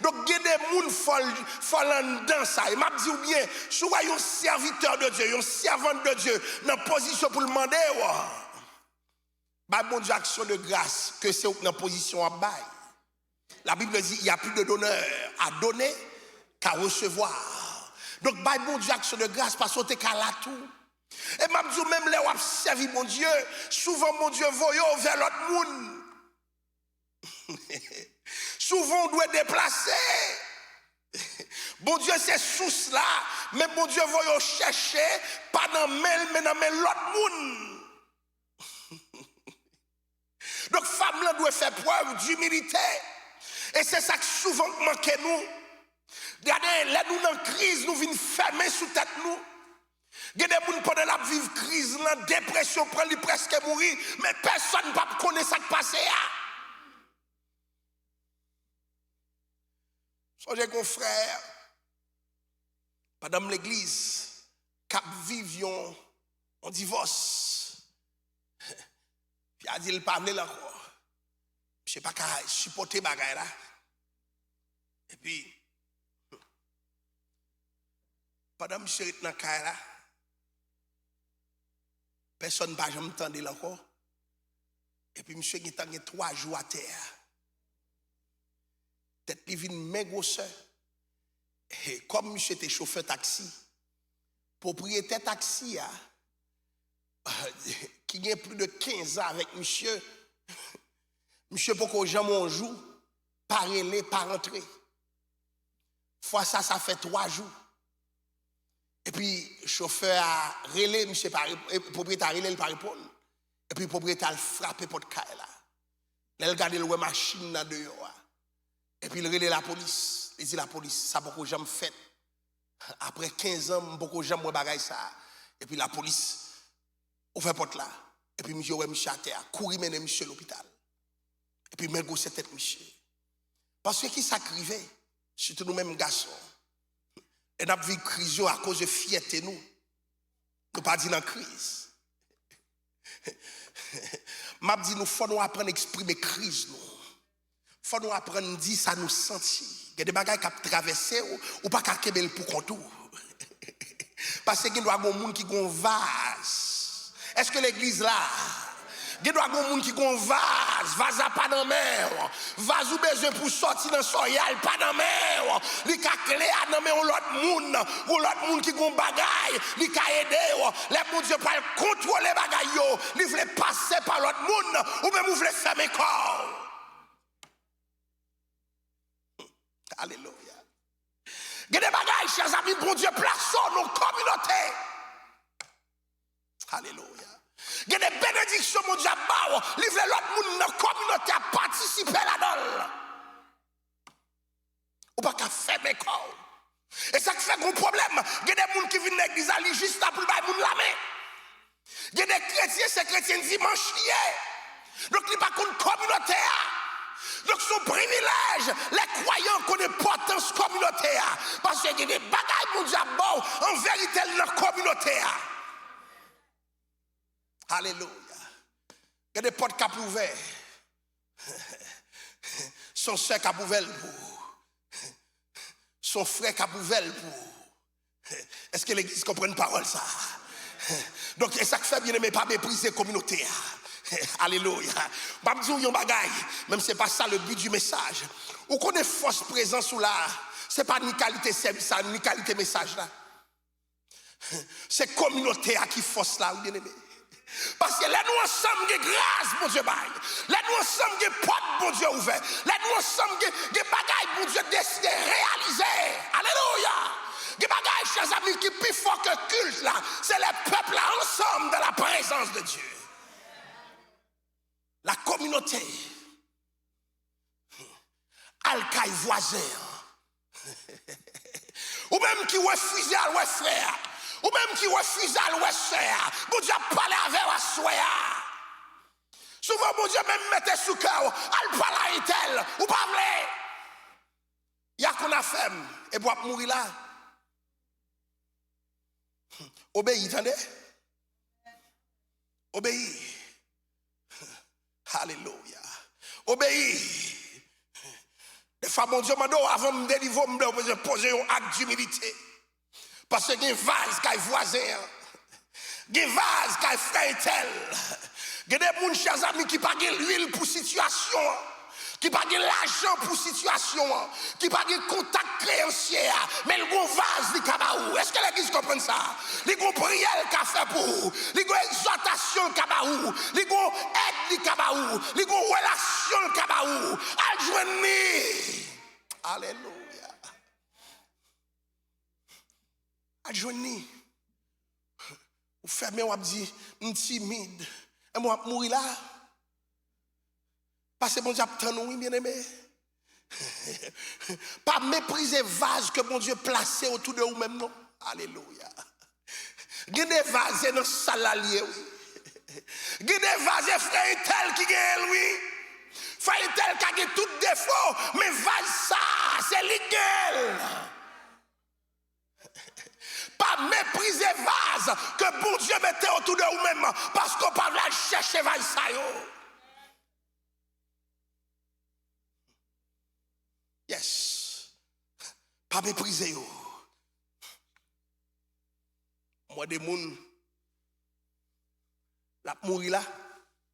Donc, il y a des gens qui font dans ça. Et m'a dit bien, soit un serviteur de Dieu, un servante de Dieu, dans la position pour le demander, bah, bon Dieu, action de grâce, que c'est dans la position à bail. La Bible dit, il n'y a plus de donneur à donner qu'à recevoir. Donc, bah, bon Dieu, action de grâce, parce que tu es qu'à la tout. Et m'a dit même les wap servi mon Dieu, souvent mon Dieu voyait vers l'autre monde. Souvent on doit déplacer. Bon Dieu c'est sous cela, mais bon Dieu voyait chercher pas dans mail mais dans l'autre monde. Donc femme là doit faire preuve d'humilité. Et c'est ça que souvent manque nous. Regardez, là nous dans crise, nous venons fermer sous tête nous. Il y a des gens pendant la vive crise, la dépression, prend presque mourir, mais personne ne peut connaître ce qui passe. Songez qu'on frère, pendant l'église, cap vivions en divorce. Puis il a dit, il parle là encore. Je ne sais pas qu'à supporter bagaille là. Et puis, pendant que je suis dans le cas là, personne ne va jamais entendre encore. Et puis, monsieur, il a 3 jours à terre. tête li vin men grosseur. Et comme monsieur était chauffeur taxi, propriétaire taxi qui a plus de 15 ans avec monsieur, monsieur pour jamais un jour, pas relé, pas rentré. Fois ça fait 3 jours. Et puis, chauffeur a relé, monsieur, propriétaire a relé, il pas répondre. Et puis, propriétaire a frappé pour le cas là. Il a regardé la machine là dehors. Et puis, il a relé la police. Il dit la police, ça beaucoup jamais fait. Après 15 ans, beaucoup jamais bagay ça. Et puis, la police, on fait porte là. Et puis, monsieur, ouais, monsieur à terre, courir mener monsieur à l'hôpital. Et puis, même cette tête, monsieur. Parce que qui s'acrivait, surtout nous-mêmes garçons. Et nous avons vu crise à cause de fierté nous. Nous pas dit dans la crise. M'a dit nous faut nous apprendre à exprimer crise nous. Faut nous apprendre à dire ça nous sentir. Il y a des bagages qui traversent ou pas qu'à kebel pour contour. Parce qu'il y a des gens qui ont un vase. Est-ce que l'église là, il y a des gens qui ont un vase à pas dans la mer, vase ou besoin pour sortir dans le soyal, pas dans la mer, il y a clé à dans l'autre monde qui ont bagaille, il y a aider, les gens Dieu pas contrôler bagaille, ils veulent passer par l'autre monde, ou même ils veulent fermer le corps. Alléluia. Il y a des bagailles, chers amis, bon Dieu, place dans nos communautés. Alléluia. Il y a des bénédictions, mon Dieu, livre l'autre monde dans la communauté à participer là-dedans. Ou pas qu'à fermer le corps. Et ça fait un problème. Il y a des gens qui viennent à l'église juste après le monde la main. Il y a des chrétiens, ces chrétiens dimanche liés. Donc, il n'y a pas qu'une communauté. Donc, son privilège, les croyants connaissent l'importance communautaire. Parce qu'il y a des bagailles, mon Dieu, en vérité, dans la communauté. Alléluia. Il y a des portes qui sont ouvertes. Son soeur qui a ouvert pour. Son frère qui a ouvert pour. Est-ce que l'église comprend une parole ça? Donc, ça fait bien aimé, pas mépriser la communauté. Alléluia. Je vais dire un bagage, même si ce n'est pas ça le but du message. Ou qu'on ait force présence ou là, ce n'est pas ni qualité service, ni qualité message là. C'est la communauté qui force là, bien aimé. Parce que là nous ensemble de grâce, mon Dieu, là nous ensemble de porte, mon Dieu, ouvert. Là nous ensemble de bagailles, mon Dieu, décidé de réaliser. Alléluia. Des bagailles, chers amis, qui plus fort que culte là, c'est les peuples là ensemble dans la présence de Dieu. La communauté, al-Kaï voisin, ou même qui refuse à l'ouest frère, ou même qui refuse à l'ouest frère, bon Dieu parle avec l'ouest. Souvent, bon Dieu même mettez sous cœur, al parle à tel, ou pas vrai. Il y a qu'on a fait, et pour mourir là. Obéis, attendez. Obéis. Alléluia. Obéis. Des fois, mon Dieu, avant de me délivrer, je poser un acte d'humilité. Parce qu'il y a un vase qui est voisin. Il y a un vase qui est frère tel. Il y a des gens, chers amis, qui n'ont pas l'huile pour situation. Qui n'ont pas l'argent pour situation. Qui n'ont pas de contact créancier. Mais ils ont un vase de Kabaou. Est-ce que l'église comprend ça? Ils ont prière qu'a fait pour vous. Ils ont exhortation Kabaou. Ils ont aide de Kabaou. Ils ont relation Kabaou. Adjoignez. Alléluia. Adjoignez. Vous fermez, vous dites, je suis timide. Et moi, je mourir là. Parce que mon Dieu a oui, bien aimé. Pas mépriser vase que mon Dieu placé autour de vous-même, non. Alléluia. Il y a des vases dans le salarié, oui. Il y a des vases, frère tel qui gagne, oui. Frère tel qui a tout défaut, mais vase ça, c'est légal. Pas mépriser vase que bon Dieu mettait autour de vous-même, parce qu'on parle là chercher vase ça, yo. Yes. Pas mépriser yo. Moi des moun la mourir là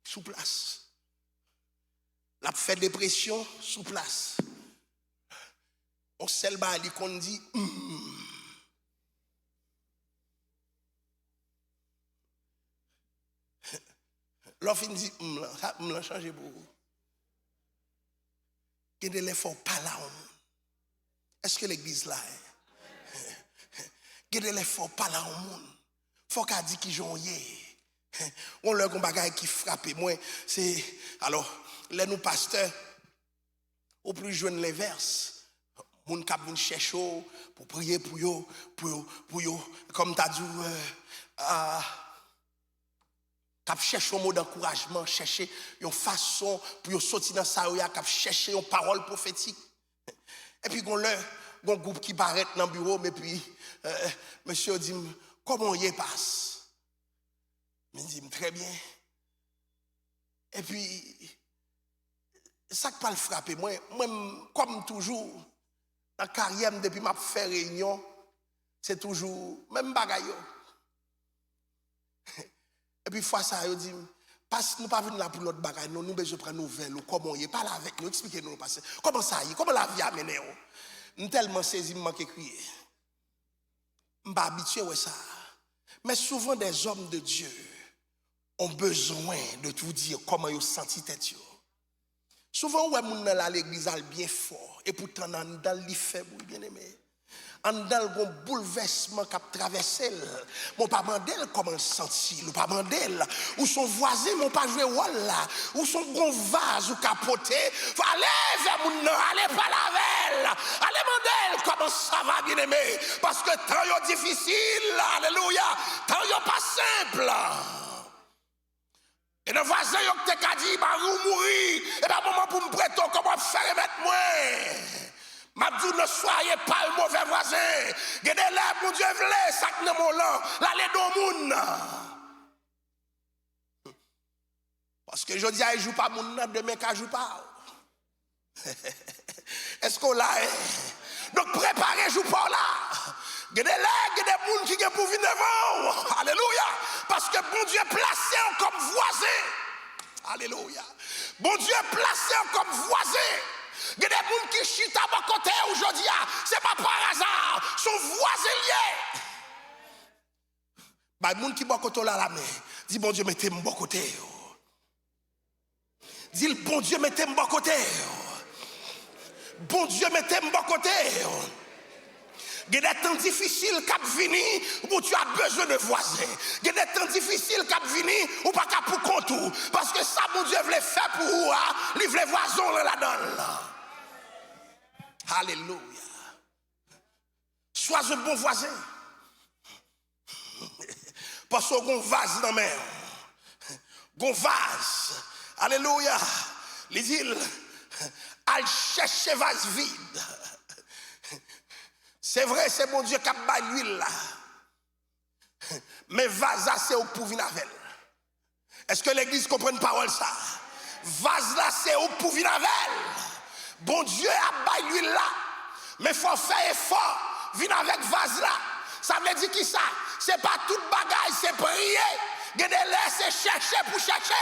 sous place. La fait dépression sous place. On seul bali qu'on dit L'offre dit ça l'a changé beaucoup. Il y a des l'effort pas là. Est-ce que l'église là il y a des l'effort pas là au monde. Faut qu'à dire qu'ils ont yé. On leur un bagage qui frappe moi c'est alors les nous pasteurs au plus jeune les verses. Moun k'ap vinn chercher pour prier pour yo comme t'as dit k'ap chercher un mot d'encouragement, chercher une façon pour yo sortir dans ça yo k'ap chercher une parole prophétique. Et puis gon groupe qui paraît dans bureau mais puis monsieur dit comment y passe. Me dit très bien. Et puis ça qui pas le frapper moi comme toujours dans carrière depuis m'a fait réunion c'est toujours même bagaille. Et puis fois ça yo dit parce nous pas venir là pour l'autre bagaille nous besoin prendre nouvelle ou comment y parler avec nous expliquer nous passer comment ça y comment la vie a mené nous tellement saisi manque crier m'pas habitué ouais ça mais souvent des hommes de Dieu ont besoin de tout dire comment ils senti tête yo. Souvent ouais moun dans l'église al bien fort et pourtant en dans li faible bien aimé. En dans gon bouleversement qui a traversé mon pas mandel comment le senti, le pas mandel ou son voisin mon pas jouer rôle là ou son bon vase ou capoté, allez vers moun nan, allez pas lavel. Allez mandel comment ça va bien aimé parce que temps yo difficile, alléluia, temps yo pas simple. Et le voisin qui t'a dit, bah, vous mourir, et bien, moment pour me prêter, comment faire mettre moi? M'a dit, ne soyez pas un mauvais voisin. Gardez là, mon Dieu, v'lait, ça que mon lan, l'aller dans le monde. Parce que je dis, il joue pas mon nom, demain, qu'il joue pas. Est-ce qu'on l'a? Donc, préparez, joue pas là. Il y a des gens qui sont pour venir devant. Alléluia. Parce que bon Dieu placé comme voisin. Alléluia. Bon Dieu placé comme voisin. Il y a des gens qui chutent à mon côté aujourd'hui. Ce n'est pas par hasard. Son voisin lié. Les gens qui sont à côté là la main. Dis bon Dieu, mettez-moi bon côté. Dis bon Dieu, mettez-moi bon côté. Bon Dieu, mettez-moi bon côté. Il y a des temps difficiles qui viennent où tu as besoin de voisins. Il y a des temps difficiles qui viennent où pas qu'à pour compte. Parce que ça, mon Dieu voulait faire pour vous, il voulait voisins là-dedans. Alléluia. Sois un bon voisin. Parce qu'on vase dans la main. On vase. Alléluia. Les îles, elles cherchent vase vide. C'est vrai, c'est mon Dieu qui a mis l'huile là. Mais vase là, c'est pour venir avec. Est-ce que l'église comprend une parole ça? Vase là, c'est pour venir avec. Bon Dieu a mis l'huile là. Mais il faut faire effort. Venir avec vase là. Ça veut dire qui ça? C'est pas toute bagaille, c'est prier. C'est chercher pour chercher.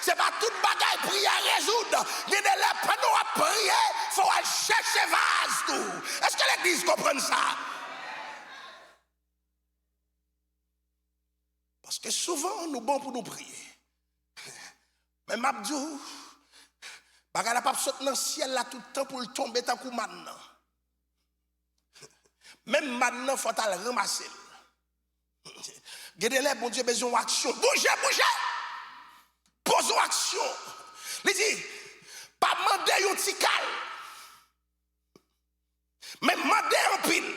C'est pas toute bagaille prier à résoudre. Il y a des gens qui prier, il faut aller chercher vase tout. Est-ce que l'église comprend ça? Parce que souvent, nous bon pour nous prier. Mais Mabdou, bagaille n'a pas sauté dans le ciel là tout le temps pour le tomber tant que maintenant. Même maintenant, il faut aller ramasser. Il y a des gens, bon Dieu, besoin d'action. Bougez, bougez. Posons action. Il dit, pas demander un petit calme. Mais demander un pile.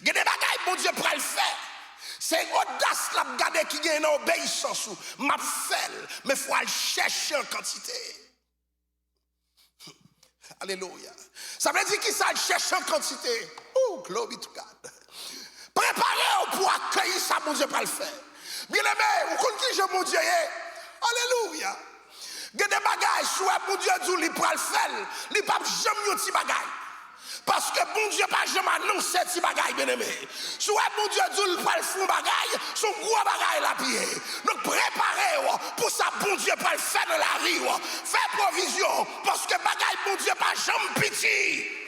Il y a des bagailles, bon Dieu, pour le faire. C'est audace la garder qui gagne dans l'obéissance. M'a fait, mais il faut aller chercher en quantité. Alléluia. Ça veut dire qu'il s'aille chercher en quantité. Oh, glory to God. Préparez-vous pour accueillir ça, mon Dieu, pour le faire. Bien aimé, vous connaissez mon Dieu. Alléluia. Il y a des bagages, soit bon Dieu dit, il peut le faire, il ne peut jamais faire des bagages. Parce que bon Dieu n'a jamais annoncé ces bagages, bien aimé. Soit bon Dieu dit, il peut le faire des bagages, son gros bagages la pied. Donc préparez-vous pour ça, bon Dieu peut le faire dans la rue. Faites provision, parce que bagages, bon Dieu n'a jamais pitié.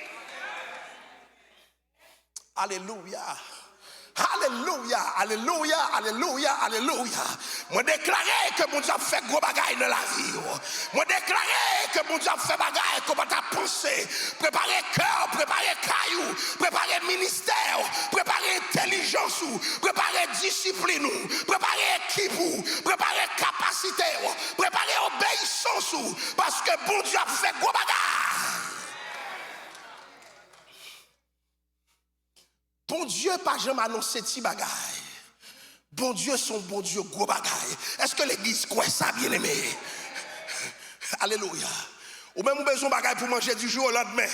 Alléluia. Alléluia, alléluia, alléluia, alléluia. Moi déclarer que mon Dieu fait gros bagaille dans la vie. Moi déclarer que mon Dieu fait bagaille comment t'as pensé. Préparer cœur, préparer caillou, préparer ministère, préparer intelligence, préparer discipline, préparer équipe, préparer capacité, préparer obéissance. Parce que mon Dieu fait gros bagaille. Bon Dieu, pas jamais annoncé ti bagaille. Bon Dieu, son bon Dieu, gros bagaille. Est-ce que l'église croit ça, bien aimé? Alléluia. Ou même besoin de bagaille pour manger du jour au lendemain.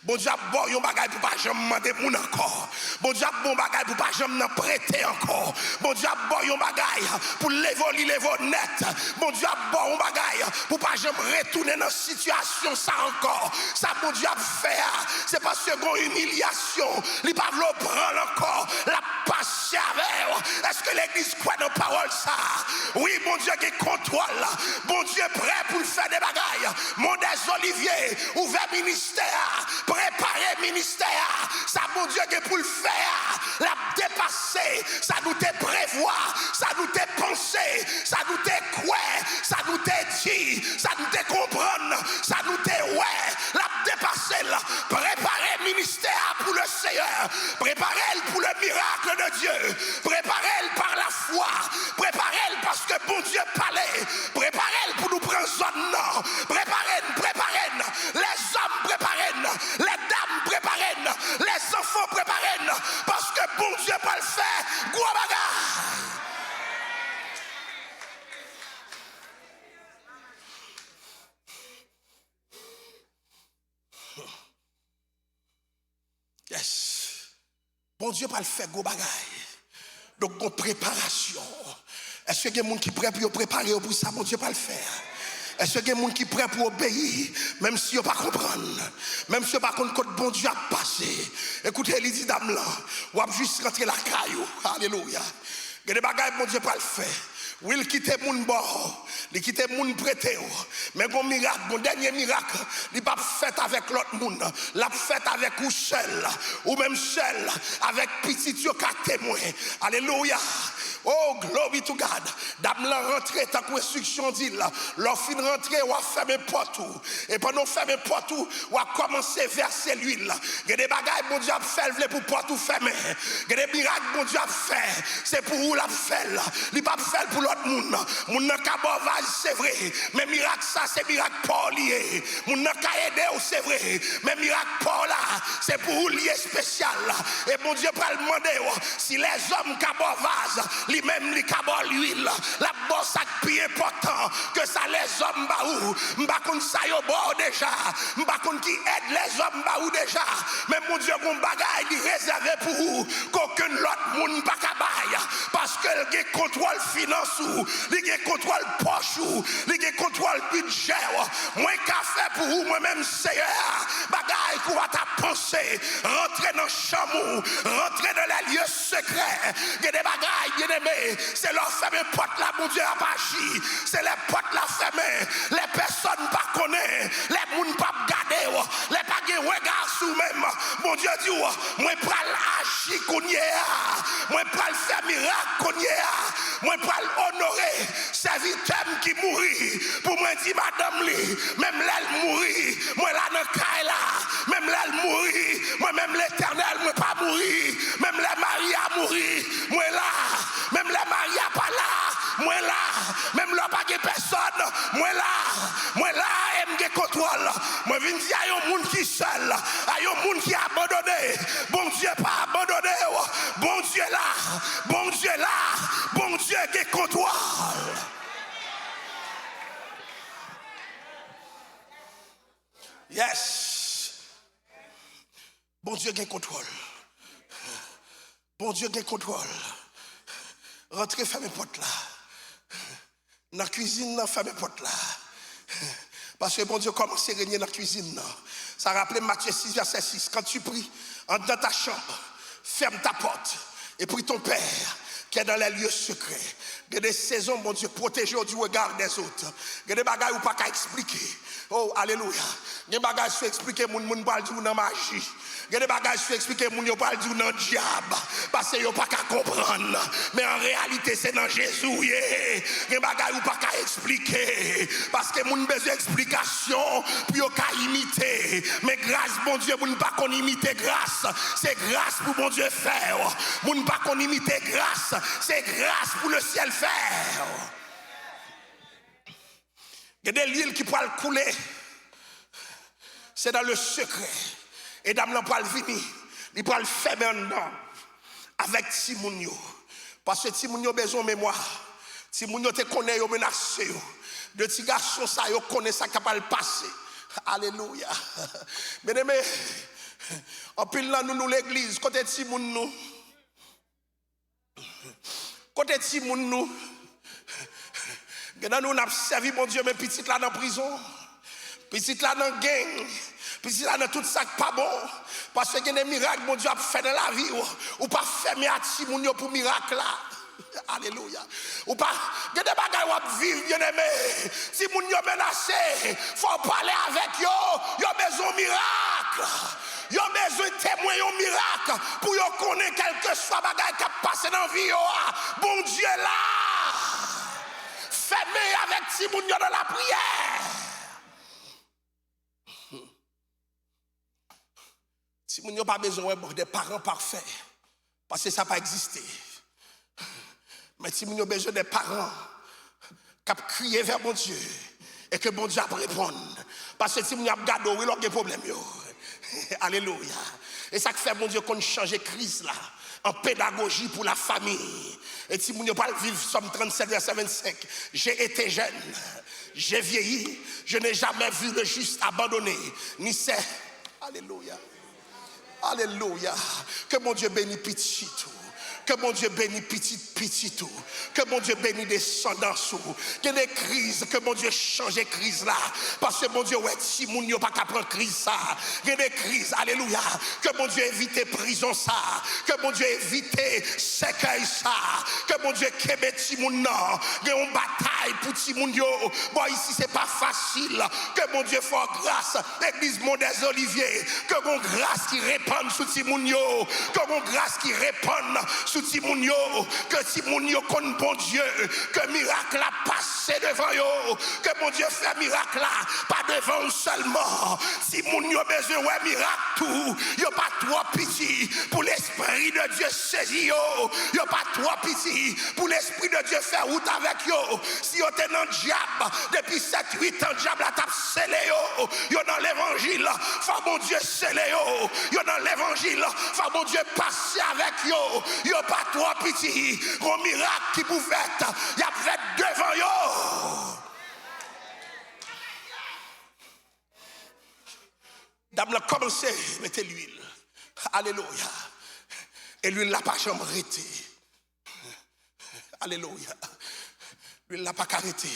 Bon Dieu a bon yon bagay pour pas jamais demander moun encore. Bon Dieu a bon bagay pour pas jamais prêter encore. Bon Dieu a bon yon bagay pour lever net. Bon Dieu a bon bagay pour pas jamais retourner dans situation ça encore. Ça bon Dieu a fait c'est parce que gon humiliation, li pas vle prendre encore la passer avec. Est-ce que l'église croit dans parole ça? Oui, bon Dieu qui contrôle. Bon Dieu prêt pour faire des bagailles. Mon des Olivier ouvert ministère. Préparer ministère, ça mon Dieu que pour le faire, la dépasser, ça nous te prévoir, ça nous te penser, ça nous te quoi, ça nous te dit, ça nous te comprendre, ça nous te ouais, la dépasser, préparer ministère pour le Seigneur, préparer pour le miracle de Dieu, préparer par la foi, préparer parce que bon Dieu parlait, préparer pour nous prendre zone nord, préparer, les hommes préparer, les dames préparées, les enfants préparés, parce que bon Dieu peut le faire, gros bagarre. Yes. Bon Dieu peut le faire, gros bagarre. Donc, bon préparation. Est-ce qu'il y a des gens qui sont prêts pour préparer pour ça, bon Dieu peut le faire? Est-ce qu'il y a des gens qui sont prêts pour obéir, même si ils ne comprennent pas, même si ils ne comprennent pas que bon Dieu a passé? Écoutez, les dit dame là, ou a juste rentré la caillou. Alléluia. Il y a des bagages, bon Dieu, pas le faire. Oui, il quitte mon bord, il quitte mon prêté. Mais bon miracle, bon dernier miracle, il pas fait avec l'autre monde, l'a fait avec ou seul, ou même seul, avec petit Dieu qui témoin. Alléluia. Oh, glory to God. Dame la rentrée, ta instruction dit là. Leur fin rentrée, ou a fermé porte. Et pendant fermer porte, ou a commencé à verser l'huile. Il y a des bagages, bon Dieu a fait pour porte fermer. Il y a des miracles, bon Dieu a fait. C'est pour où la fait là. Il pas fait pour l'autre monde. Mon n'a qu'à bovage, c'est vrai. Mais miracle, ça, c'est miracle pour lier. Mon n'a qu'à aider, c'est vrai. Mais miracle pour là, c'est pour où lier spécial. Et bon Dieu peut demander si les hommes qui bovage, lui-même li kabol l'huile la bosse plus important que ça les hommes baou m'pa kon ça yo bon déjà m'pa kon qui aide les hommes baou déjà mais mon Dieu bon bagaille li réservé pour vous qu'aucun l'autre monde pas kabay parce que il contrôle finance ou il contrôle poche ou il contrôle budget moi qu'a fait pour vous moi même Seigneur bagaille qu'on va ta penser rentrer dans chamou rentrer dans les lieux secrets il y a des bagailles c'est leur fameux porte là, mon Dieu a pas agi. C'est les portes là fermées. Les personnes pas connaissent. Les gens pas garder. Les pas de regard sous même. Mon Dieu dit, moi pral agir qu'on y a. Moi pral faire miracle qu'on y a. Moi pral honorer serviteur qui mourit. Pour moi dire madame li, même l'elle mourit. Moi là dans caille là, même l'elle mourit. Moi même l'Éternel moi pas mourir. Même les maris a mourir. Moi là. Même la Marie a pas là, moi là, même là pas de personne, moi là, et me contrôle. Moi viens dire à un monde qui seul, à un monde qui a abandonné. Bon Dieu pas abandonné, bon Dieu là, bon Dieu là, bon Dieu qui contrôle. Yes. Bon Dieu qui contrôle. Bon Dieu qui contrôle. Rentrez, fermez porte là. Dans la cuisine, fermez porte là. Parce que bon Dieu commence à régner dans la cuisine. Ça rappelle Matthieu 6, verset 6. Quand tu pries, entre dans ta chambre, ferme ta porte. Et prie ton Père qui est dans les lieux secrets. Il y a des saisons, bon Dieu, protégez du regard des autres. Il y a des bagailles où pas qu'à expliquer. Oh, alléluia. Il y a des bagages qui expliquent moun parle du dans magie. Il y a des bagages qui expliquent moun yo parle du dans diable parce que yo pas qu'à comprendre. Mais en réalité c'est dans Jésus. Il y a des bagages ou pas qu'à expliquer parce que moun besoin d'explication puis yo qu'à imiter. Mais grâce bon Dieu moun pas qu'on imiter grâce. C'est grâce pour bon Dieu faire. Moun pas qu'on imiter grâce. C'est grâce pour le ciel faire. Il y a des l'huile qui pourra couler. C'est dans le secret. Et dame pourra venir. Il pourra le faire maintenant. Avec Timounio. Parce que Timounio a besoin de mémoire. Timounio te connaît, yo menacé. De petits garçons, ça, yo connaît ça qui va le passer. Alléluia. Bien aimé, en pile là, nous l'église, côté Timoun nous. Côté Timoun nous. Nous avons servi mon Dieu, mais petit là dans la prison, petit là dans la gang, petit là dans tout ça qui pas bon. Parce que il y a des miracles, mon Dieu a fait dans la vie, ou pas fermer à Timounio pour miracle là. Alléluia. Ou pas, il y a des bagages où vivre, bien aimé. Si moun yo menacé, faut parler avec yo, yo besoin de miracle. Yo besoin de témoin un miracle pour yo connaître quelque soit bagage qui a passé dans la vie yo. Bon Dieu là. Fermé avec Timoun yo dans la prière. Timoun yo pas besoin de parents parfaits parce que ça n'a pas existé. Mais Timoun yo besoin des parents qui ont crié vers mon Dieu et que mon Dieu a répondu. Parce que Timoun yo a gardé, il a des problèmes. Alléluia. Et ça fait mon Dieu qu'on change crise là en pédagogie pour la famille. Et si vous ne pas vivre Somme 37 verset 25, j'ai été jeune, j'ai vieilli, je n'ai jamais vu le juste abandonné, ni c'est. Alléluia. Alléluia. Que mon Dieu bénisse tout. Que mon Dieu bénisse petit tout. Que mon Dieu bénisse descendants sous. Que des crises, que mon Dieu change les crises là. Parce que mon Dieu, ouais, si mon Dieu pas qu'à prendre crise ça. Que des crises, alléluia. Que mon Dieu évite prison ça. Que mon Dieu évite sécueil ça. Que mon Dieu kebe ti moun nan. Que on bataille pour ti moun yo. Bon, ici c'est pas facile. Que mon Dieu fasse grâce. L'église Mont des Oliviers. Que mon grâce qui répande sous ti moun yo. Que mon grâce qui répande sous Timounio, que Timounio connaît bon Dieu, que miracle a passé devant yo, que mon Dieu fait miracle là, pas devant seulement. Timounio besoin ouais miracle tout, yo pas trop petit pour l'esprit de Dieu saisi yo pas trop petit pour l'esprit de Dieu faire route avec yo. Si yo t'es dans diable depuis 7-8 ans diable a t'a scellé yo dans l'évangile, faut mon Dieu scellé yo dans l'évangile, faut mon Dieu passer avec yo pas trop petit, un miracle qui pouvait être, il y a fait devant yo. Dame l'a commencé, mettez l'huile. Alléluia. Et l'huile n'a pas jamais arrêté. Alléluia. L'huile n'a pas arrêté.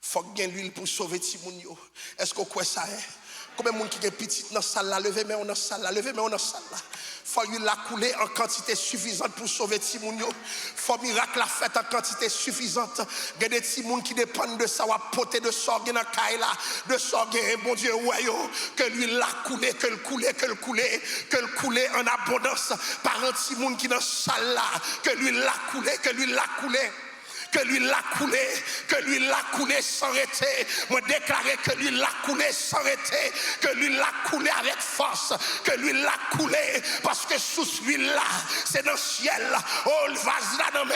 Faut que l'huile pour sauver Timounio. Est-ce qu'on croit ça? Combien de monde qui est petit dans la salle là, levez mais on dans salle là, levez mais on dans salle là. Faut lui la couler en quantité suffisante pour sauver Timounio. Faut miracle la fête en quantité suffisante. Il y a des Timoun qui dépendent de ça, ou à poter de sorgue dans Kaila, de sorgue, bon Dieu, ouais, que lui la couler, que le couler, que le couler, que le couler en abondance par un Timoun qui dans salle là, que lui la couler, que lui la couler. Que l'huile l'a coulé, que l'huile l'a coulé sans arrêter. Moi déclarer que l'huile l'a coulé sans arrêter, que l'huile l'a coulé avec force, que l'huile l'a coulé parce que sous l'huile là, c'est dans le ciel. Oh, le vase là dans mes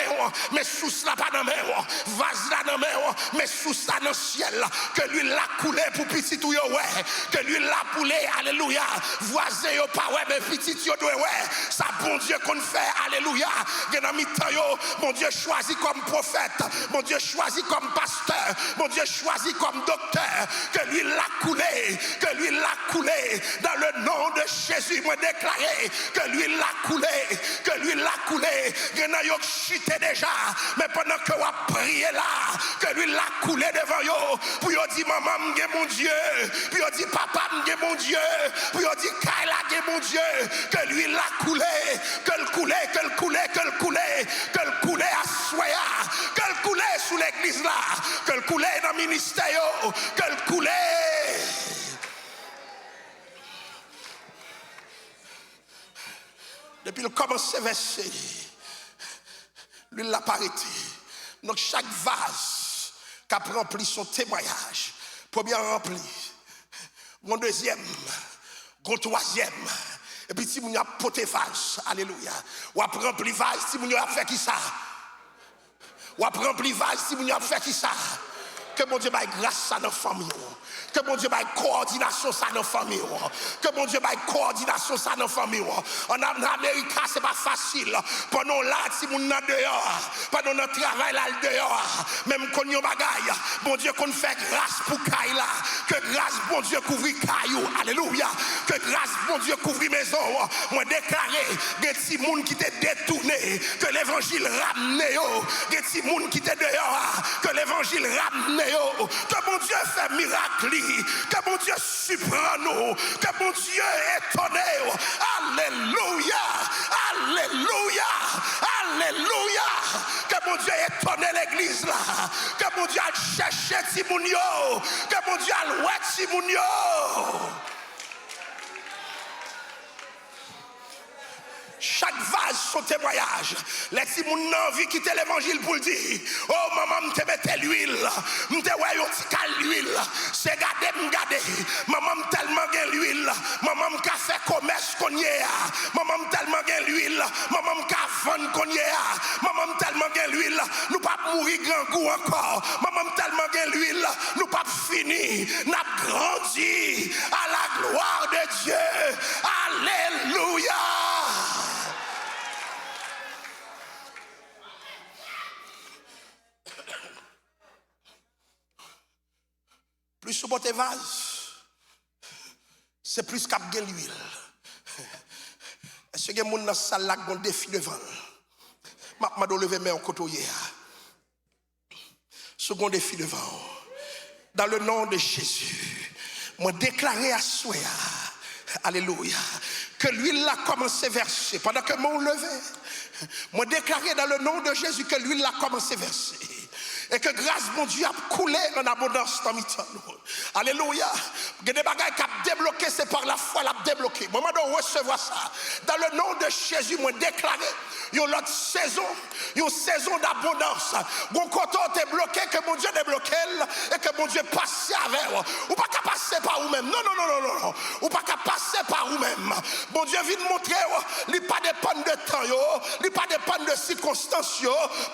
mais sous là pas dans mes vase là dans mes mais sous là dans le ciel. Que l'huile l'a coulé pour petit tout yo ouais, que l'huile l'a coulé, alléluia. Voisin yo pas ouais mais petit yo doit ouais. Ça bon Dieu qu'on fait, alléluia. Dans mi-temps yo, mon Dieu choisi comme prophète. Mon Dieu choisit comme pasteur, mon Dieu choisit comme docteur, que lui l'a coulé, que lui l'a coulé, dans le nom de Jésus, moi déclaré, que lui l'a coulé, que lui l'a coulé, il y en a qui ont chuté déjà, mais pendant que vous priez là, que lui l'a coulé devant vous, puis vous dit maman, mon Dieu, puis vous dit papa, mon Dieu, puis vous dit Kaila, mon Dieu, que lui l'a coulé, que le coulé, que le coulé, que le coulé, que le coulé à soya. Que le coulé sous l'église là, que le coulé dans le ministère, que le coulé puis il commence à verser. L'huile l'a pas arrêté. Donc chaque vase qui a rempli son témoignage, premier rempli, mon deuxième, mon troisième, et puis si vous avez porté vase, alléluia, ou après rempli vase, si vous avez fait qui ça? Ou après rempli vase, si vous avez fait qui ça? Que mon Dieu m'aille grâce à nos familles. Que mon Dieu m'aille coordination ça dans la famille. Que mon Dieu m'aille coordination ça dans la famille. En Amérique, c'est pas facile. Pendant là, si mon nan dehors, pendant notre travail là dehors, même quand on bagaille, mon Dieu qu'on fait grâce pour Kaila. Que grâce, mon Dieu, couvre Caillou. Alléluia. Que grâce, mon Dieu, couvre maison. Moi déclaré, des petits moun qui t'est détourné, que l'évangile ramène. Des petits moun qui t'est dehors, que l'évangile ramène. Que mon Dieu fait miracle. Que mon Dieu surprend nous, que mon Dieu étonne. Alléluia, alléluia, alléluia. Que mon Dieu étonne l'église là. Que mon Dieu a cherché Timounio. Que mon Dieu a loué Timounio. Chaque vase son témoignage. Les petits moun nan envie quitter l'évangile pour le dire. Oh maman m'te mette l'huile. M'te ouais yon ti kal l'huile. C'est gade m'gade. Maman tellement gen l'huile. Maman m'ka fait commerce konye a. Maman tellement gen l'huile. Maman m'ka vendre konye a. Maman tellement gen l'huile. Nous pas mourir grand goût encore. Maman tellement gen l'huile. Nous pas fini. N'a grandi à la gloire de Dieu. Alléluia. Plus sur votre vase, c'est plus qu'à gagner l'huile. Est-ce que vous avez salle là qui ont défi devant? Je vais lever mes mains en côté. Second défi devant. Dans le nom de Jésus, je déclare à soi, alléluia, que l'huile a commencé à verser. Pendant que je levais, je déclare dans le nom de Jésus que l'huile a commencé à verser. Et que grâce, mon Dieu, a coulé en abondance dans mes temps. Alléluia. Il y a des bagages qui ont débloqué, c'est par la foi, qui ont débloqué. Moi, je dois recevoir ça. Dans le nom de Jésus, je déclare une autre saison, une saison d'abondance. Mon côté est bloqué, que mon Dieu débloqué, et que mon Dieu passe avec vous. Ou pas qu'à passer par vous-même. Non, non, non, non, non. Ou pas qu'à passer par vous-même. Mon Dieu vient de montrer, il n'est pas dépendre de temps, il n'est pas dépendre de circonstances,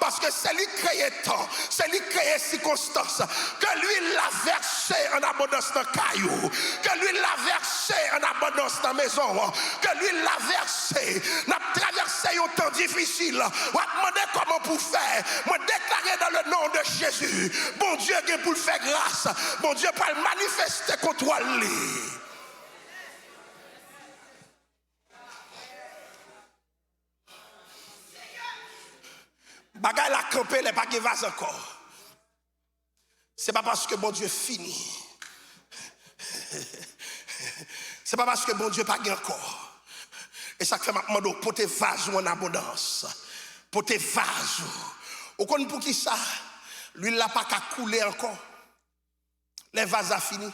parce que c'est lui qui crée temps. C'est lui qui crée circonstances. Que lui l'a versé en abondance dans le caillou. Que lui l'a versé en abondance dans la maison. Que lui l'a versé. N'a traversé un temps difficile. On va demander comment pour faire. Moi déclarer dans le nom de Jésus. Bon Dieu qui pour le faire grâce. Bon Dieu pour le manifester contre lui. Bagay la campé, les bagay vase encore. C'est pas parce que bon Dieu finit. C'est pas parce que bon Dieu pas encore. Et ça fait maintenant pour tes vases en abondance. Pour tes vases. Au compte pour qui ça? L'huile n'a pas qu'à couler encore. Les vases a fini.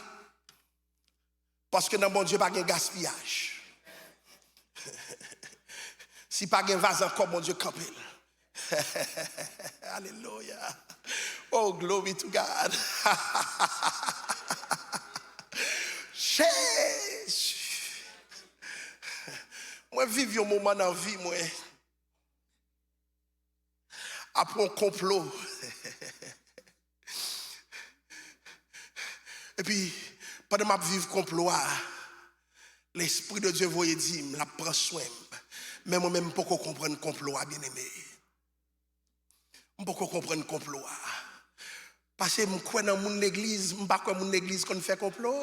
Parce que dans bon Dieu pas de gaspillage. Si pas de vase encore, bon Dieu campé. Alléluia. Oh, glory to God. Jésus. Moi, vive un moment dans la vie, moi. Après un complot. Et puis, pendant que je vis complot, l'Esprit de Dieu voyait dire, je prends soin. Mais moi-même, je ne peux pas comprendre le complot, bien aimé. Je ne peux pas comprendre le complot. Parce que je crois dans mon église, je ne sais pas mon église qu'on fait complot.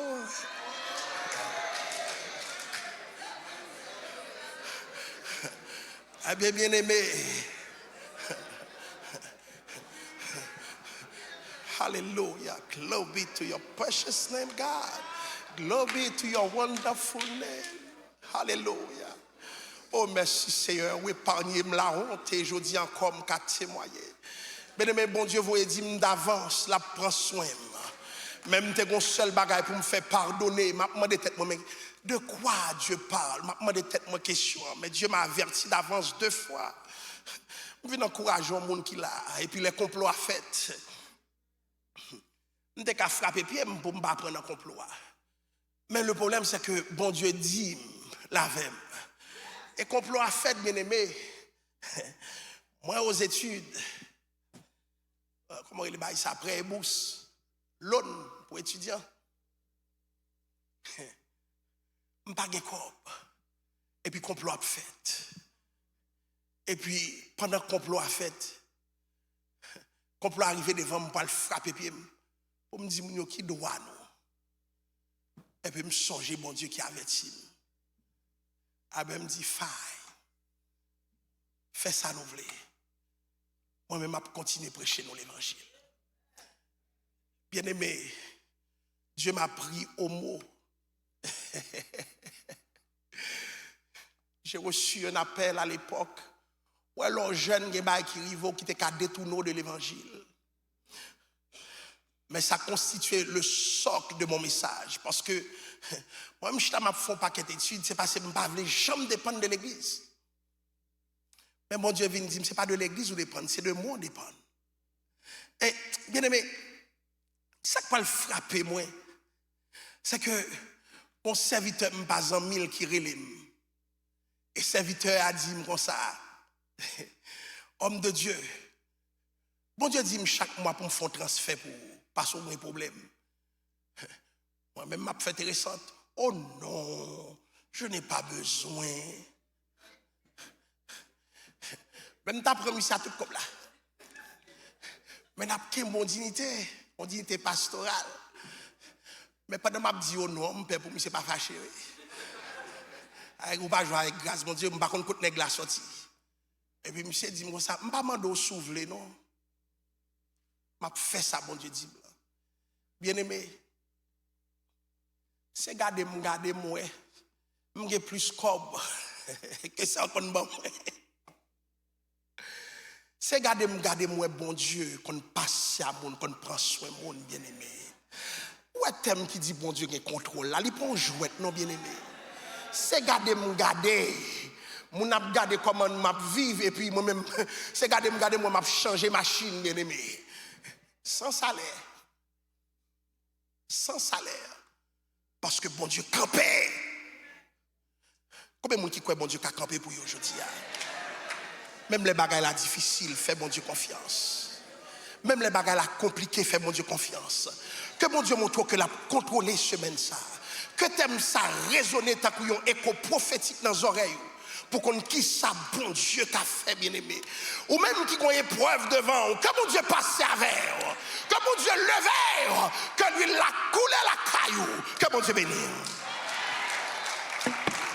Ah bien, bien aimé. Hallelujah. Glory to your precious name, God. Glory to your wonderful name. Hallelujah. Oh, merci Seigneur. Oui, épargnez la honte et je dis encore qu'à témoigner. Bien-aimé, bon Dieu, vous dit d'avance, la prend soin. Même t'es un seul bagage pour me faire pardonner. M'a demandé tête moi, De quoi Dieu parle? Je me demande peut-être ma question, mais Dieu m'a averti d'avance 2 fois. Je viens encourager le monde qui l'a, et puis les complots à fait. Je n'ai qu'à frapper pied pour ne pas prendre un complot. Mais le problème, c'est que bon Dieu dit, la veille. Et complot à fait, bien aimé, moi aux études, comment il est ça après bourse, loan pour étudiants. Je n'ai pas de corps. Et puis complot à fait. Et puis pendant que complot a fait, complot arrivé devant moi pour le frapper pied. Pour me dire qui doit nous. Et puis me songer bon Dieu qui avertit. Abe me dit faille. Fais ça nous voulons. Moi-même je continue à prêcher dans l'évangile. Bien aimé, Dieu m'a pris au mot. J'ai reçu un appel à l'époque où un jeune qui était qu'à détourner de l'évangile. Mais ça constituait le socle de mon message. Parce que moi-même, je ne fais pas paquet d'études, c'est parce que je ne veux jamais dépendre de l'église. Mais mon Dieu vient dire, ce n'est pas de l'église où dépendre, c'est de moi dépendre. Et bien aimé, ça qui va le frapper, moi, c'est que mon serviteur me passe en 1000 qui relève. Et serviteur a dit comme ça, homme de Dieu, bon Dieu dit chaque mois pour me faire un transfert pour passer mes problèmes. Moi-même, m'a fait intéressante. Oh non, je n'ai pas besoin. Même t'as promis ça tout comme là. Mais n'a pas mon dignité pastorale. Mais pendant m'a dit oh non, père pour moi c'est pas fâché. Avec ou pas jouer avec grâce, mon Dieu, je pas contre côté nèg la sorti. Et puis monsieur dit moi ça, pas mando souffler non. M'a fait ça bon Dieu dit. Bien-aimé, c'est garder moi, j'ai plus cob que ça qu'on bon. C'est garder moi bon Dieu qu'on passe à mon qu'on prend soin mon bien-aimé. Ou est thème qui dit bon Dieu qui contrôle là, il prend jouet non bien-aimé. C'est garder mon a garder comment m'a vivre et puis moi même c'est garder moi m'a changer machine bien-aimé. Sans salaire. Sans salaire. Parce que bon Dieu campait. Combien de monde qui croit bon Dieu qui a campé pour aujourd'hui? Même les bagailles là difficiles, fais bon Dieu confiance. Même les bagailles là compliquées, fais bon Dieu confiance. Que bon Dieu montre que la contrôler semaine ça. Que t'aimes ça résonner ta couillon écho prophétique dans les oreilles. Pour qu'on qui ça bon Dieu t'a fait bien aimé. Ou même qui ont épreuve devant. Que bon Dieu passe avec. Que bon Dieu levé. Que lui la coulé la caillou. Que bon Dieu bénisse.